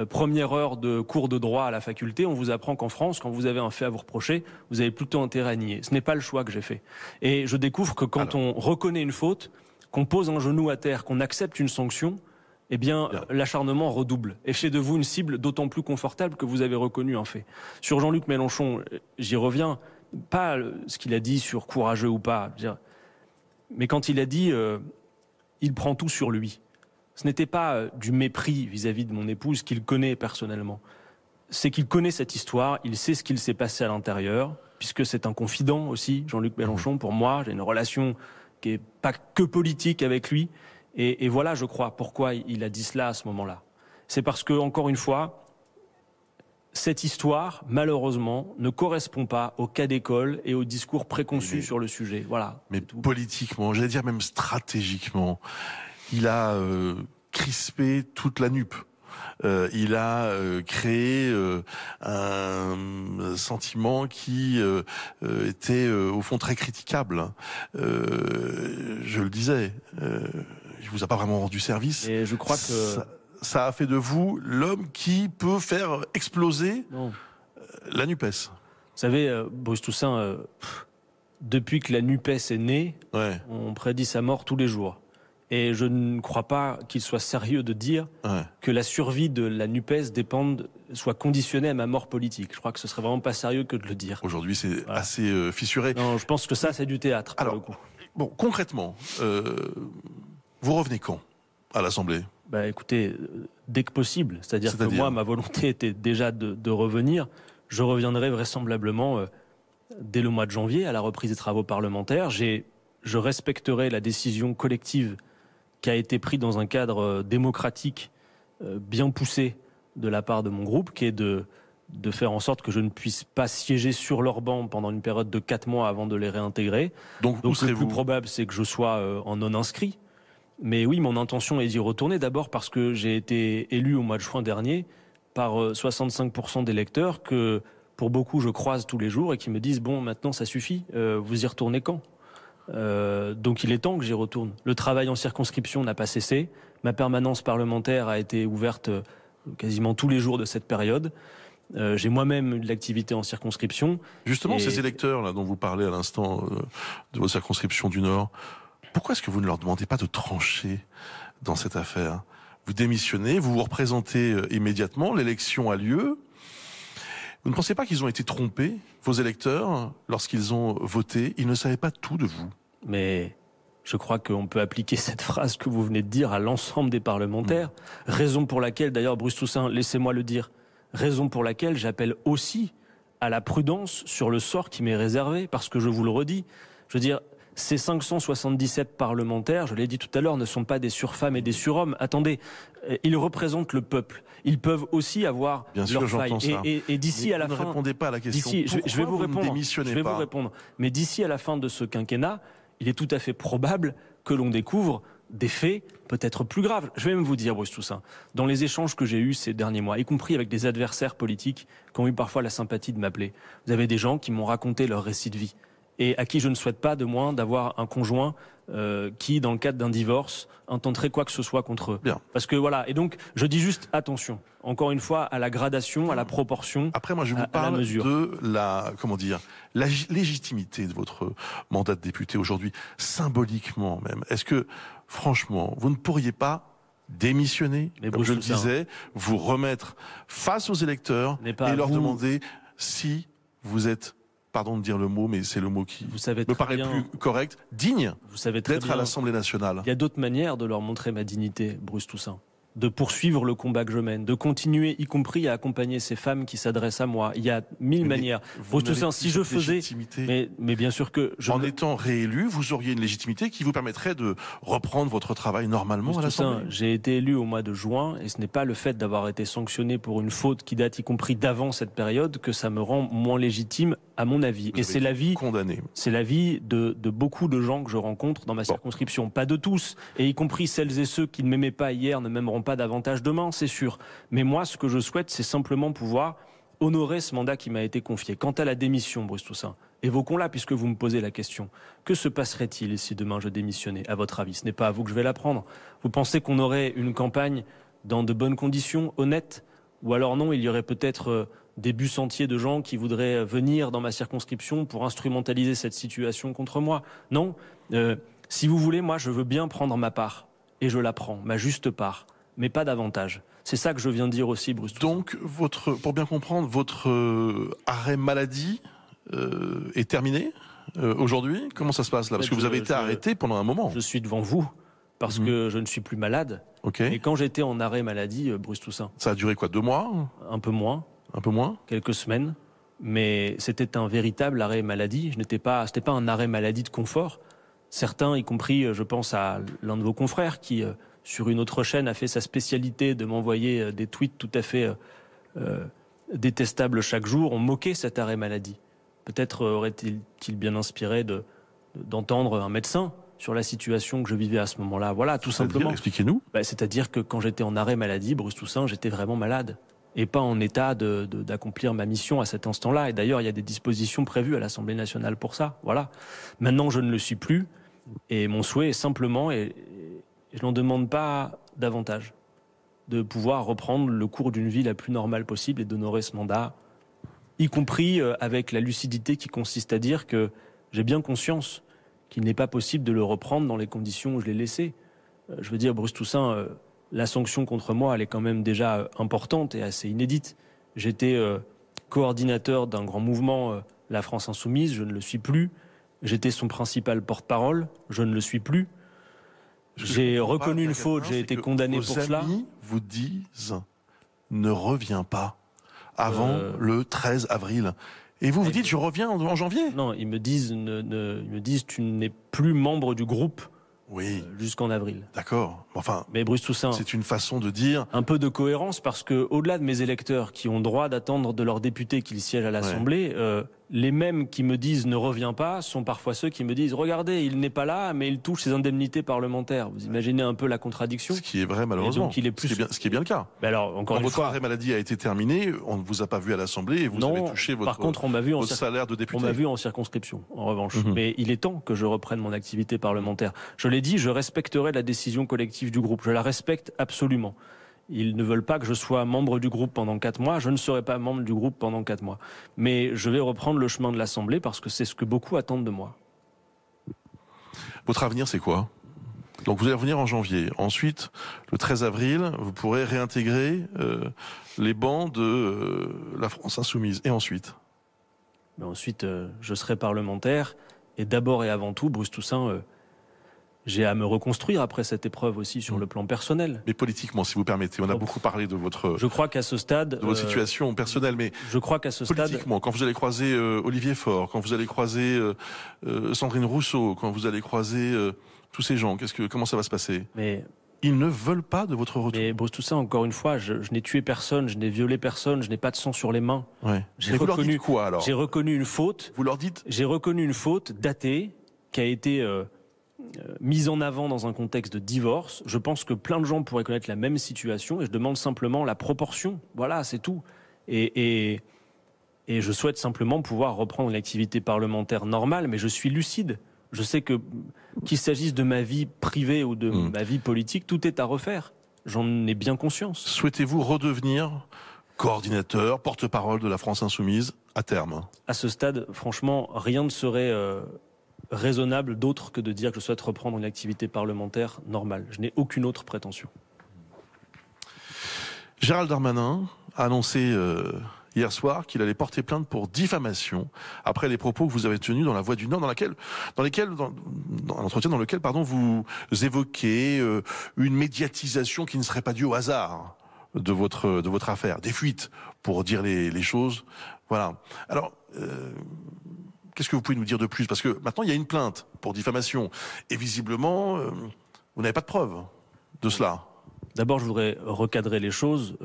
première heure de cours de droit à la faculté, on vous apprend qu'en France, quand vous avez un fait à vous reprocher, vous avez plutôt intérêt à nier. Ce n'est pas le choix que j'ai fait. Et je découvre que quand on reconnaît une faute, qu'on pose un genou à terre, qu'on accepte une sanction, eh bien, l'acharnement redouble. Et fait de vous une cible d'autant plus confortable que vous avez reconnu un fait. Sur Jean-Luc Mélenchon, j'y reviens, pas ce qu'il a dit sur courageux ou pas, mais quand il a dit il prend tout sur lui. Ce n'était pas du mépris vis-à-vis de mon épouse qu'il connaît personnellement. C'est qu'il connaît cette histoire, il sait ce qu'il s'est passé à l'intérieur, puisque c'est un confident aussi, Jean-Luc Mélenchon, pour moi. J'ai une relation qui n'est pas que politique avec lui. Et voilà, je crois, pourquoi il a dit cela à ce moment-là. C'est parce que, encore une fois, cette histoire, malheureusement, ne correspond pas au cas d'école et au discours préconçu sur le sujet. Voilà.
Mais politiquement, j'allais dire même stratégiquement, il a crispé toute la NUP. Il a créé un sentiment qui était au fond très critiquable. Je le disais, il vous a pas vraiment rendu service.
Et je crois que
ça a fait de vous l'homme qui peut faire exploser la NUPES.
Vous savez, Bruce Toussaint, depuis que la NUPES est née, on prédit sa mort tous les jours. Et je ne crois pas qu'il soit sérieux de dire que la survie de la NUPES soit conditionnée à ma mort politique. Je crois que ce serait vraiment pas sérieux que de le dire.
Aujourd'hui, c'est assez fissuré.
Non, je pense que ça, c'est du théâtre, pour le coup.
Bon, concrètement, vous revenez quand à l'Assemblée ?
Écoutez, dès que possible. C'est-à-dire que moi, ma volonté était déjà de revenir. Je reviendrai vraisemblablement dès le mois de janvier, à la reprise des travaux parlementaires. Je respecterai la décision collective qui a été prise dans un cadre démocratique bien poussé de la part de mon groupe, qui est de faire en sorte que je ne puisse pas siéger sur leur banc pendant une période de 4 mois avant de les réintégrer. Donc le plus probable, c'est que je sois en non-inscrit. Mais oui, mon intention est d'y retourner, d'abord parce que j'ai été élu au mois de juin dernier par 65% d'électeurs que, pour beaucoup, je croise tous les jours et qui me disent « Bon, maintenant, ça suffit, vous y retournez quand ?» Donc il est temps que j'y retourne. Le travail en circonscription n'a pas cessé. Ma permanence parlementaire a été ouverte quasiment tous les jours de cette période. J'ai moi-même eu de l'activité en circonscription.
Justement, ces électeurs là dont vous parlez à l'instant de vos circonscriptions du Nord, pourquoi est-ce que vous ne leur demandez pas de trancher dans cette affaire ? Vous démissionnez, vous vous représentez immédiatement, l'élection a lieu. Vous ne pensez pas qu'ils ont été trompés, vos électeurs, lorsqu'ils ont voté ? Ils ne savaient pas tout de vous.
Mais je crois qu'on peut appliquer cette phrase que vous venez de dire à l'ensemble des parlementaires. Raison pour laquelle, d'ailleurs, Bruce Toussaint, laissez-moi le dire, raison pour laquelle j'appelle aussi à la prudence sur le sort qui m'est réservé. Parce que je vous le redis, je veux dire, ces 577 parlementaires, je l'ai dit tout à l'heure, ne sont pas des surfemmes et des surhommes. Attendez, ils représentent le peuple. Ils peuvent aussi avoir leurs failles. Et d'ici à la fin...
Ne répondez pas à la question.
Je vais vous répondre.
Je vais
vous répondre. Mais d'ici à la fin de ce quinquennat, il est tout à fait probable que l'on découvre des faits peut-être plus graves. Je vais même vous dire, Bruce Toussaint, dans les échanges que j'ai eus ces derniers mois, y compris avec des adversaires politiques qui ont eu parfois la sympathie de m'appeler, vous avez des gens qui m'ont raconté leur récit de vie et à qui je ne souhaite pas de moins d'avoir un conjoint qui, dans le cadre d'un divorce, intenterait quoi que ce soit contre eux.
Bien.
Parce que voilà, et donc je dis juste attention, encore une fois, à la gradation, à la proportion.
Après, moi, je vous parle de la légitimité de votre mandat de député aujourd'hui, symboliquement même. Est-ce que, franchement, vous ne pourriez pas démissionner, comme je le disais, vous remettre face aux électeurs et leur demander si vous êtes, pardon de dire le mot, mais c'est le mot qui me paraît plus correct, digne d'être à l'Assemblée nationale.
Il y a d'autres manières de leur montrer ma dignité, Bruce Toussaint. De poursuivre le combat que je mène, de continuer, y compris à accompagner ces femmes qui s'adressent à moi. Il y a mille manières. Bruce Toussaint, si je faisais... Mais bien sûr que...
En étant réélu, vous auriez une légitimité qui vous permettrait de reprendre votre travail normalement à l'Assemblée.
J'ai été élu au mois de juin, et ce n'est pas le fait d'avoir été sanctionné pour une faute qui date y compris d'avant cette période que ça me rend moins légitime, à mon avis. Et c'est l'avis de beaucoup de gens que je rencontre dans ma circonscription. Pas de tous, et y compris celles et ceux qui ne m'aimaient pas hier ne m'aimeront pas davantage demain, c'est sûr. Mais moi, ce que je souhaite, c'est simplement pouvoir honorer ce mandat qui m'a été confié. Quant à la démission, Bruce Toussaint, évoquons-la puisque vous me posez la question. Que se passerait-il si demain je démissionnais, à votre avis ? Ce n'est pas à vous que je vais la prendre. Vous pensez qu'on aurait une campagne dans de bonnes conditions, honnêtes ? Ou alors non, il y aurait peut-être des bus entiers de gens qui voudraient venir dans ma circonscription pour instrumentaliser cette situation contre moi ? Non. Si vous voulez, moi, je veux bien prendre ma part. Et je la prends, ma juste part. Mais pas davantage. C'est ça que je viens de dire aussi, Bruce Toussaint.
Donc, pour bien comprendre, votre arrêt maladie est terminé aujourd'hui ? Comment ça se passe là ? Parce que vous avez été arrêté pendant un moment.
Je suis devant vous parce que je ne suis plus malade. Et quand j'étais en arrêt maladie, Bruce Toussaint...
Ça a duré quoi, 2 mois ?
Un peu moins.
Un peu moins ?
Quelques semaines. Mais c'était un véritable arrêt maladie. C'était pas un arrêt maladie de confort. Certains, y compris, je pense à l'un de vos confrères qui... sur une autre chaîne, a fait sa spécialité de m'envoyer des tweets tout à fait détestables chaque jour ont moqué cet arrêt maladie. Peut-être aurait-il bien inspiré d'entendre un médecin sur la situation que je vivais à ce moment-là. Voilà, tout simplement.
Expliquez-nous.
C'est-à-dire que quand j'étais en arrêt maladie, Bruce Toussaint, j'étais vraiment malade et pas en état d'accomplir ma mission à cet instant-là. Et d'ailleurs, il y a des dispositions prévues à l'Assemblée nationale pour ça. Voilà. Maintenant, je ne le suis plus. Et mon souhait est simplement, et je n'en demande pas davantage, de pouvoir reprendre le cours d'une vie la plus normale possible et d'honorer ce mandat, y compris avec la lucidité qui consiste à dire que j'ai bien conscience qu'il n'est pas possible de le reprendre dans les conditions où je l'ai laissé. Je veux dire, Bruce Toussaint, la sanction contre moi, elle est quand même déjà importante et assez inédite. J'étais coordinateur d'un grand mouvement, la France Insoumise, je ne le suis plus. J'étais son principal porte-parole, je ne le suis plus. J'ai reconnu une faute, j'ai été condamné pour cela.
Vos amis vous disent ne reviens pas avant le 13 avril. Et vous dites je reviens en janvier.
Non, ils me disent tu n'es plus membre du groupe.
Oui.
Jusqu'en avril.
D'accord. Enfin,
mais Bruce Toussaint,
c'est une façon de dire...
Un peu de cohérence, parce que au-delà de mes électeurs qui ont le droit d'attendre de leurs députés qu'ils siègent à l'Assemblée, les mêmes qui me disent ne reviens pas sont parfois ceux qui me disent regardez, il n'est pas là, mais il touche ses indemnités parlementaires. Vous imaginez un peu la contradiction?
Ce qui est vrai, malheureusement.
Donc, il est plus...
ce qui est bien le cas.
Mais alors, encore
quand
une fois,
votre arrêt maladie a été terminé, on ne vous a pas vu à l'Assemblée et vous avez touché votre,
par contre, on m'a vu
votre salaire de député.
On m'a vu en circonscription, en revanche. Mais il est temps que je reprenne mon activité parlementaire. Je l'ai dit, je respecterai la décision collective du groupe. Je la respecte absolument. Ils ne veulent pas que je sois membre du groupe pendant 4 mois. Je ne serai pas membre du groupe pendant 4 mois. Mais je vais reprendre le chemin de l'Assemblée parce que c'est ce que beaucoup attendent de moi.
Votre avenir, c'est quoi? Donc vous allez revenir en janvier. Ensuite, le 13 avril, vous pourrez réintégrer les bancs de la France Insoumise. Et ensuite?
Mais ensuite, je serai parlementaire. Et d'abord et avant tout, Bruce Toussaint... j'ai à me reconstruire après cette épreuve aussi sur le plan personnel.
Mais politiquement, si vous permettez, on a beaucoup parlé de votre...
Je crois qu'à ce stade...
de votre situation personnelle, mais...
Je crois qu'à ce stade...
Politiquement, quand vous allez croiser Olivier Faure, quand vous allez croiser Sandrine Rousseau, quand vous allez croiser tous ces gens, comment ça va se passer?
Mais...
Ils ne veulent pas de votre retour.
Mais Bruce Toussaint, encore une fois, je n'ai tué personne, je n'ai violé personne, je n'ai pas de sang sur les mains.
Ouais.
Vous
leur dites quoi, alors?
J'ai reconnu une faute.
Vous leur dites?
J'ai reconnu une faute datée, qui a été... mise en avant dans un contexte de divorce. Je pense que plein de gens pourraient connaître la même situation et je demande simplement la proportion. Voilà, c'est tout. Et je souhaite simplement pouvoir reprendre une activité parlementaire normale, mais je suis lucide. Je sais que qu'il s'agisse de ma vie privée ou de ma vie politique, tout est à refaire. J'en ai bien conscience.
Souhaitez-vous redevenir coordinateur, porte-parole de la France Insoumise à terme?
À ce stade, franchement, rien ne serait... raisonnable d'autre que de dire que je souhaite reprendre une activité parlementaire normale. Je n'ai aucune autre prétention.
Gérald Darmanin a annoncé hier soir qu'il allait porter plainte pour diffamation après les propos que vous avez tenus dans La Voix du Nord, dans un entretien dans lequel vous évoquez une médiatisation qui ne serait pas due au hasard de votre affaire, des fuites, pour dire les choses. Voilà. Alors... qu'est-ce que vous pouvez nous dire de plus? Parce que maintenant, il y a une plainte pour diffamation. Et visiblement, vous n'avez pas de preuves de cela.
D'abord, je voudrais recadrer les choses.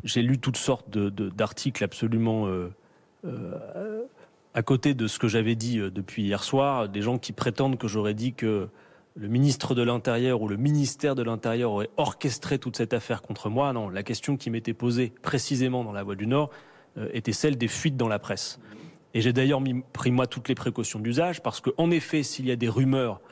J'ai lu toutes sortes d'articles absolument à côté de ce que j'avais dit depuis hier soir. Des gens qui prétendent que j'aurais dit que le ministre de l'Intérieur ou le ministère de l'Intérieur aurait orchestré toute cette affaire contre moi. Non, la question qui m'était posée précisément dans La Voix du Nord était celle des fuites dans la presse. Et j'ai d'ailleurs pris, moi, toutes les précautions d'usage, parce qu'en effet, s'il y a des rumeurs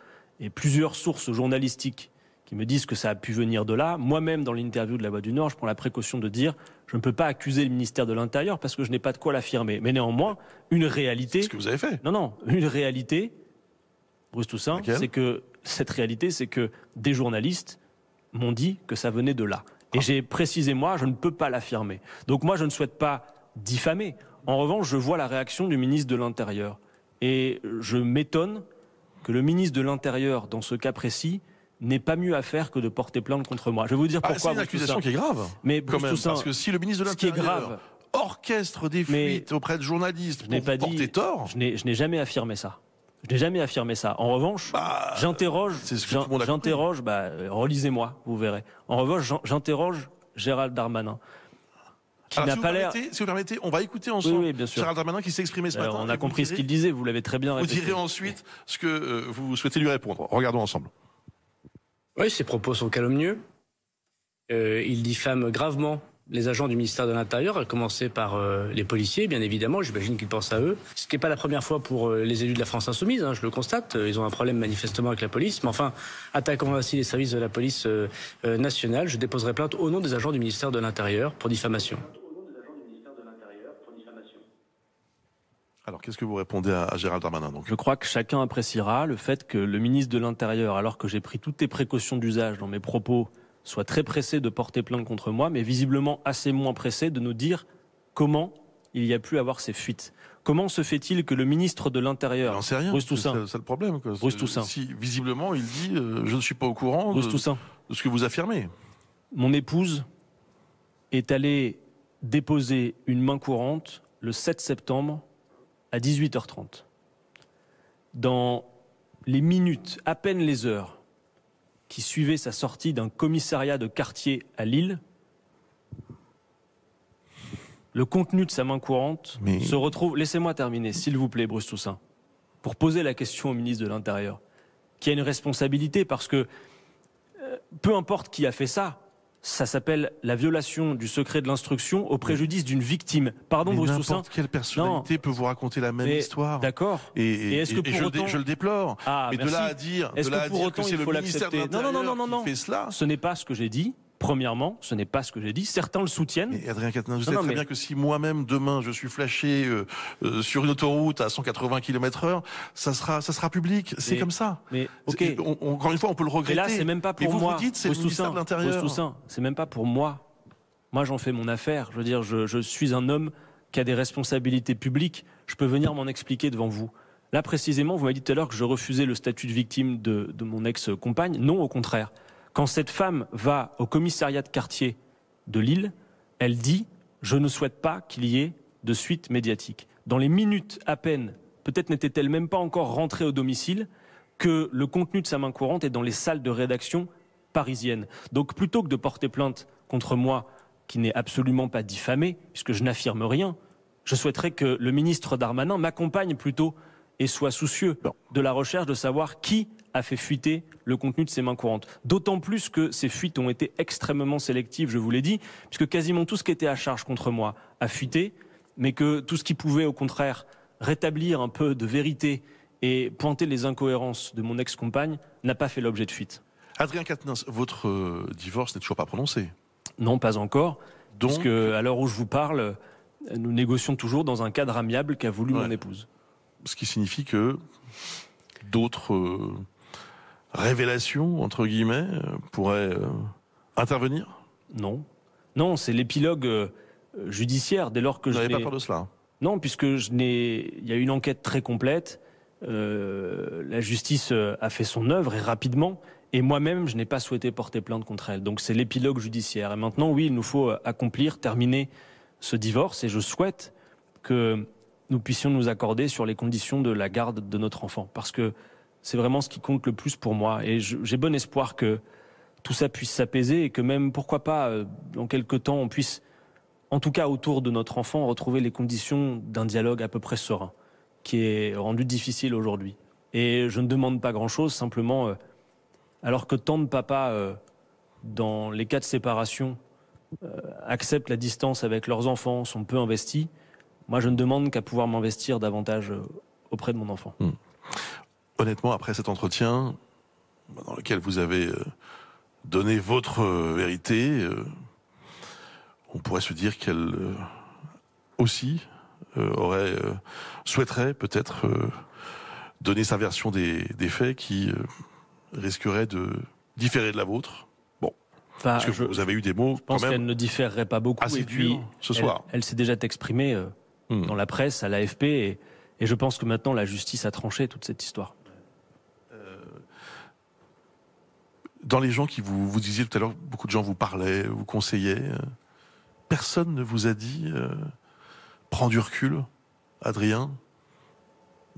et plusieurs sources journalistiques qui me disent que ça a pu venir de là, moi-même, dans l'interview de La Voix du Nord, je prends la précaution de dire je ne peux pas accuser le ministère de l'Intérieur parce que je n'ai pas de quoi l'affirmer. Mais néanmoins, une réalité...
C'est ce que vous avez fait.
Non, une réalité, Bruce Toussaint, c'est que cette réalité, c'est que des journalistes m'ont dit que ça venait de là. Et j'ai précisé, moi, je ne peux pas l'affirmer. Donc moi, je ne souhaite pas diffamer. En revanche, je vois la réaction du ministre de l'Intérieur. Et je m'étonne que le ministre de l'Intérieur, dans ce cas précis, n'ait pas mieux à faire que de porter plainte contre moi. Je vais vous dire pourquoi.
C'est une accusation qui est grave.
Mais
quand même, parce que si le ministre de l'Intérieur orchestre des fuites auprès de journalistes pour vous porter tort...
Je n'ai jamais affirmé ça. Je n'ai jamais affirmé ça. En revanche, j'interroge... relisez-moi, vous verrez. En revanche, j'interroge Gérald Darmanin, n'a pas l'air...
Si vous permettez, on va écouter ensemble
oui, bien sûr.
Gérald Darmanin qui s'est exprimé ce matin.
On a compris ce qu'il disait, vous l'avez très bien répété.
Vous direz ensuite ce que vous souhaitez lui répondre. Regardons ensemble.
Oui, ses propos sont calomnieux. Il diffame gravement les agents du ministère de l'Intérieur, à commencer par les policiers, bien évidemment, j'imagine qu'ils pensent à eux. Ce qui n'est pas la première fois pour les élus de la France Insoumise, je le constate, ils ont un problème manifestement avec la police, mais enfin, attaquant ainsi les services de la police nationale, je déposerai plainte au nom des agents du ministère de l'Intérieur pour diffamation.
Alors, qu'est-ce que vous répondez à Gérald Darmanin donc ?
Je crois que chacun appréciera le fait que le ministre de l'Intérieur, alors que j'ai pris toutes les précautions d'usage dans mes propos, soit très pressé de porter plainte contre moi, mais visiblement assez moins pressé de nous dire comment il y a pu avoir ces fuites. Comment se fait-il que le ministre de l'Intérieur,
j'en sais rien,
Bruce Toussaint,
c'est le problème, quoi.
Bruce Toussaint,
si visiblement il dit je ne suis pas au courant de ce que vous affirmez.
Mon épouse est allée déposer une main courante le 7 septembre à 18h30. Dans les minutes, à peine les heures, qui suivait sa sortie d'un commissariat de quartier à Lille, le contenu de sa main courante se retrouve... Laissez-moi terminer, s'il vous plaît, Bruce Toussaint, pour poser la question au ministre de l'Intérieur, qui a une responsabilité, parce que peu importe qui a fait ça, ça s'appelle la violation du secret de l'instruction au préjudice d'une victime. Pardon, Bruce Toussaint.
N'importe quelle personnalité peut vous raconter la même histoire.
D'accord.
Et
est-ce que pour autant...
je le déplore. Mais
merci.
de là à dire,
est-ce que pour autant
c'est
il faut
le ministère de l'Intérieur qui fait cela.
Ce n'est pas ce que j'ai dit. Premièrement, ce n'est pas ce que j'ai dit. Certains le soutiennent.
Et Adrien Quatennens, vous savez très bien que si moi-même demain je suis flashé sur une autoroute à 180 km/h, ça sera public. C'est comme ça.
Mais ok.
Encore une fois, on peut le regretter.
Et là, c'est même pas pour moi.
Vous dites, c'est le ministère de l'Intérieur.
C'est même pas pour moi. Moi, j'en fais mon affaire. Je veux dire, je suis un homme qui a des responsabilités publiques. Je peux venir m'en expliquer devant vous. Là, précisément, vous m'avez dit tout à l'heure que je refusais le statut de victime de mon ex-compagne. Non, au contraire. Quand cette femme va au commissariat de quartier de Lille, elle dit « Je ne souhaite pas qu'il y ait de suite médiatique ». Dans les minutes à peine, peut-être n'était-elle même pas encore rentrée au domicile, que le contenu de sa main courante est dans les salles de rédaction parisiennes. Donc plutôt que de porter plainte contre moi, qui n'est absolument pas diffamé, puisque je n'affirme rien, je souhaiterais que le ministre Darmanin m'accompagne plutôt et soit soucieux de la recherche de savoir qui a fait fuiter le contenu de ces mains courantes. D'autant plus que ces fuites ont été extrêmement sélectives, je vous l'ai dit, puisque quasiment tout ce qui était à charge contre moi a fuité, mais que tout ce qui pouvait au contraire rétablir un peu de vérité et pointer les incohérences de mon ex-compagne n'a pas fait l'objet de fuite.
Adrien Quatennens, votre divorce n'est toujours pas prononcé?
Non, pas encore,
donc,
puisque à l'heure où je vous parle, nous négocions toujours dans un cadre amiable qu'a voulu mon épouse.
Ce qui signifie que d'autres révélations, entre guillemets, pourraient intervenir?
Non. Non, c'est l'épilogue judiciaire dès lors que
vous n'avez pas peur de cela?
Non, puisque il y a eu une enquête très complète, la justice a fait son œuvre et rapidement, et moi-même, je n'ai pas souhaité porter plainte contre elle. Donc c'est l'épilogue judiciaire. Et maintenant, oui, il nous faut terminer ce divorce, et je souhaite que nous puissions nous accorder sur les conditions de la garde de notre enfant, parce que c'est vraiment ce qui compte le plus pour moi. Et j'ai bon espoir que tout ça puisse s'apaiser et que même, pourquoi pas, dans quelques temps, on puisse, en tout cas autour de notre enfant, retrouver les conditions d'un dialogue à peu près serein, qui est rendu difficile aujourd'hui. Et je ne demande pas grand-chose, simplement, alors que tant de papas, dans les cas de séparation, acceptent la distance avec leurs enfants, sont peu investis, moi je ne demande qu'à pouvoir m'investir davantage auprès de mon enfant.
Honnêtement, après cet entretien, dans lequel vous avez donné votre vérité, on pourrait se dire qu'elle aussi souhaiterait peut-être donner sa version des faits qui risquerait de différer de la vôtre. Bon, parce que vous avez eu des mots.
Je pense qu'elle ne différerait pas beaucoup.
Assez dur ce soir.
Elle s'est déjà exprimée dans la presse, à l'AFP, et je pense que maintenant la justice a tranché toute cette histoire.
Dans les gens qui vous disiez tout à l'heure, beaucoup de gens vous parlaient, vous conseillaient. Personne ne vous a dit prends du recul, Adrien.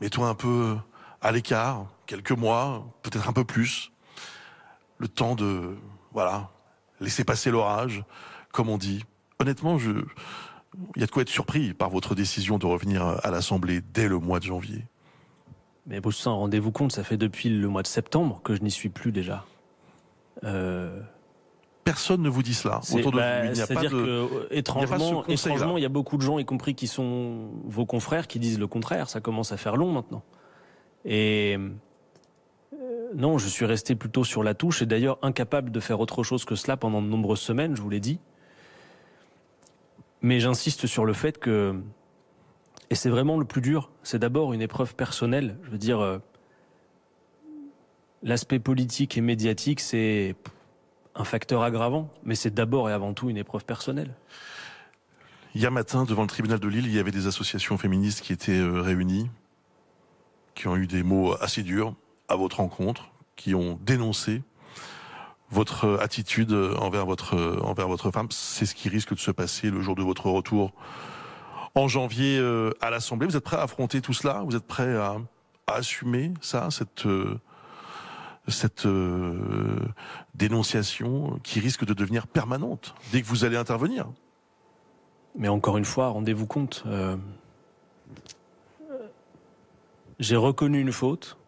Mets-toi un peu à l'écart, quelques mois, peut-être un peu plus. Le temps de laisser passer l'orage, comme on dit. honnêtement, il y a de quoi être surpris par votre décision de revenir à l'Assemblée dès le mois de janvier.
Mais Boussin, rendez-vous compte, ça fait depuis le mois de septembre que je n'y suis plus déjà.
Personne ne vous dit cela autour de vous. Il n'y a pas
étrangement, il y a beaucoup de gens, y compris qui sont vos confrères, qui disent le contraire. Ça commence à faire long maintenant. Et non, je suis resté plutôt sur la touche et d'ailleurs incapable de faire autre chose que cela pendant de nombreuses semaines, je vous l'ai dit. Mais j'insiste sur le fait que, et c'est vraiment le plus dur, c'est d'abord une épreuve personnelle. Je veux dire, l'aspect politique et médiatique, c'est un facteur aggravant, mais c'est d'abord et avant tout une épreuve personnelle.
Hier matin, devant le tribunal de Lille, il y avait des associations féministes qui étaient réunies, qui ont eu des mots assez durs à votre rencontre, qui ont dénoncé votre attitude envers votre femme. C'est ce qui risque de se passer le jour de votre retour en janvier à l'Assemblée. Vous êtes prêt à affronter tout cela? Vous êtes prêt à assumer ça, cette dénonciation qui risque de devenir permanente dès que vous allez intervenir?
Mais encore une fois, rendez-vous compte, j'ai reconnu une faute,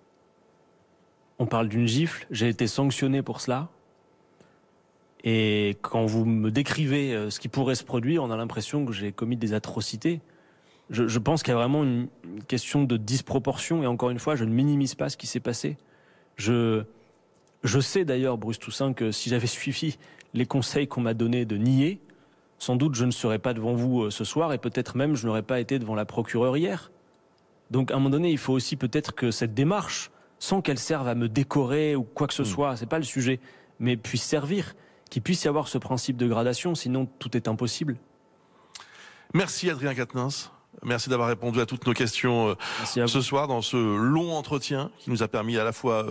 on parle d'une gifle, j'ai été sanctionné pour cela, et quand vous me décrivez ce qui pourrait se produire, on a l'impression que j'ai commis des atrocités. Je pense qu'il y a vraiment une question de disproportion, et encore une fois, je ne minimise pas ce qui s'est passé. Je sais d'ailleurs, Bruce Toussaint, que si j'avais suivi les conseils qu'on m'a donnés de nier, sans doute je ne serais pas devant vous ce soir et peut-être même je n'aurais pas été devant la procureure hier. Donc à un moment donné, il faut aussi peut-être que cette démarche, sans qu'elle serve à me décorer ou quoi que ce soit, c'est pas le sujet, mais puisse servir, qu'il puisse y avoir ce principe de gradation, sinon tout est impossible.
Merci Adrien Quatennens. Merci d'avoir répondu à toutes nos questions ce soir dans ce long entretien qui nous a permis à la fois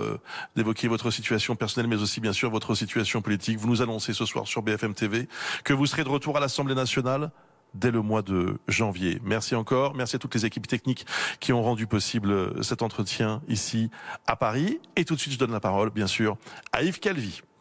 d'évoquer votre situation personnelle mais aussi bien sûr votre situation politique. Vous nous annoncez ce soir sur BFM TV que vous serez de retour à l'Assemblée nationale dès le mois de janvier. Merci encore. Merci à toutes les équipes techniques qui ont rendu possible cet entretien ici à Paris. Et tout de suite, je donne la parole bien sûr à Yves Calvi.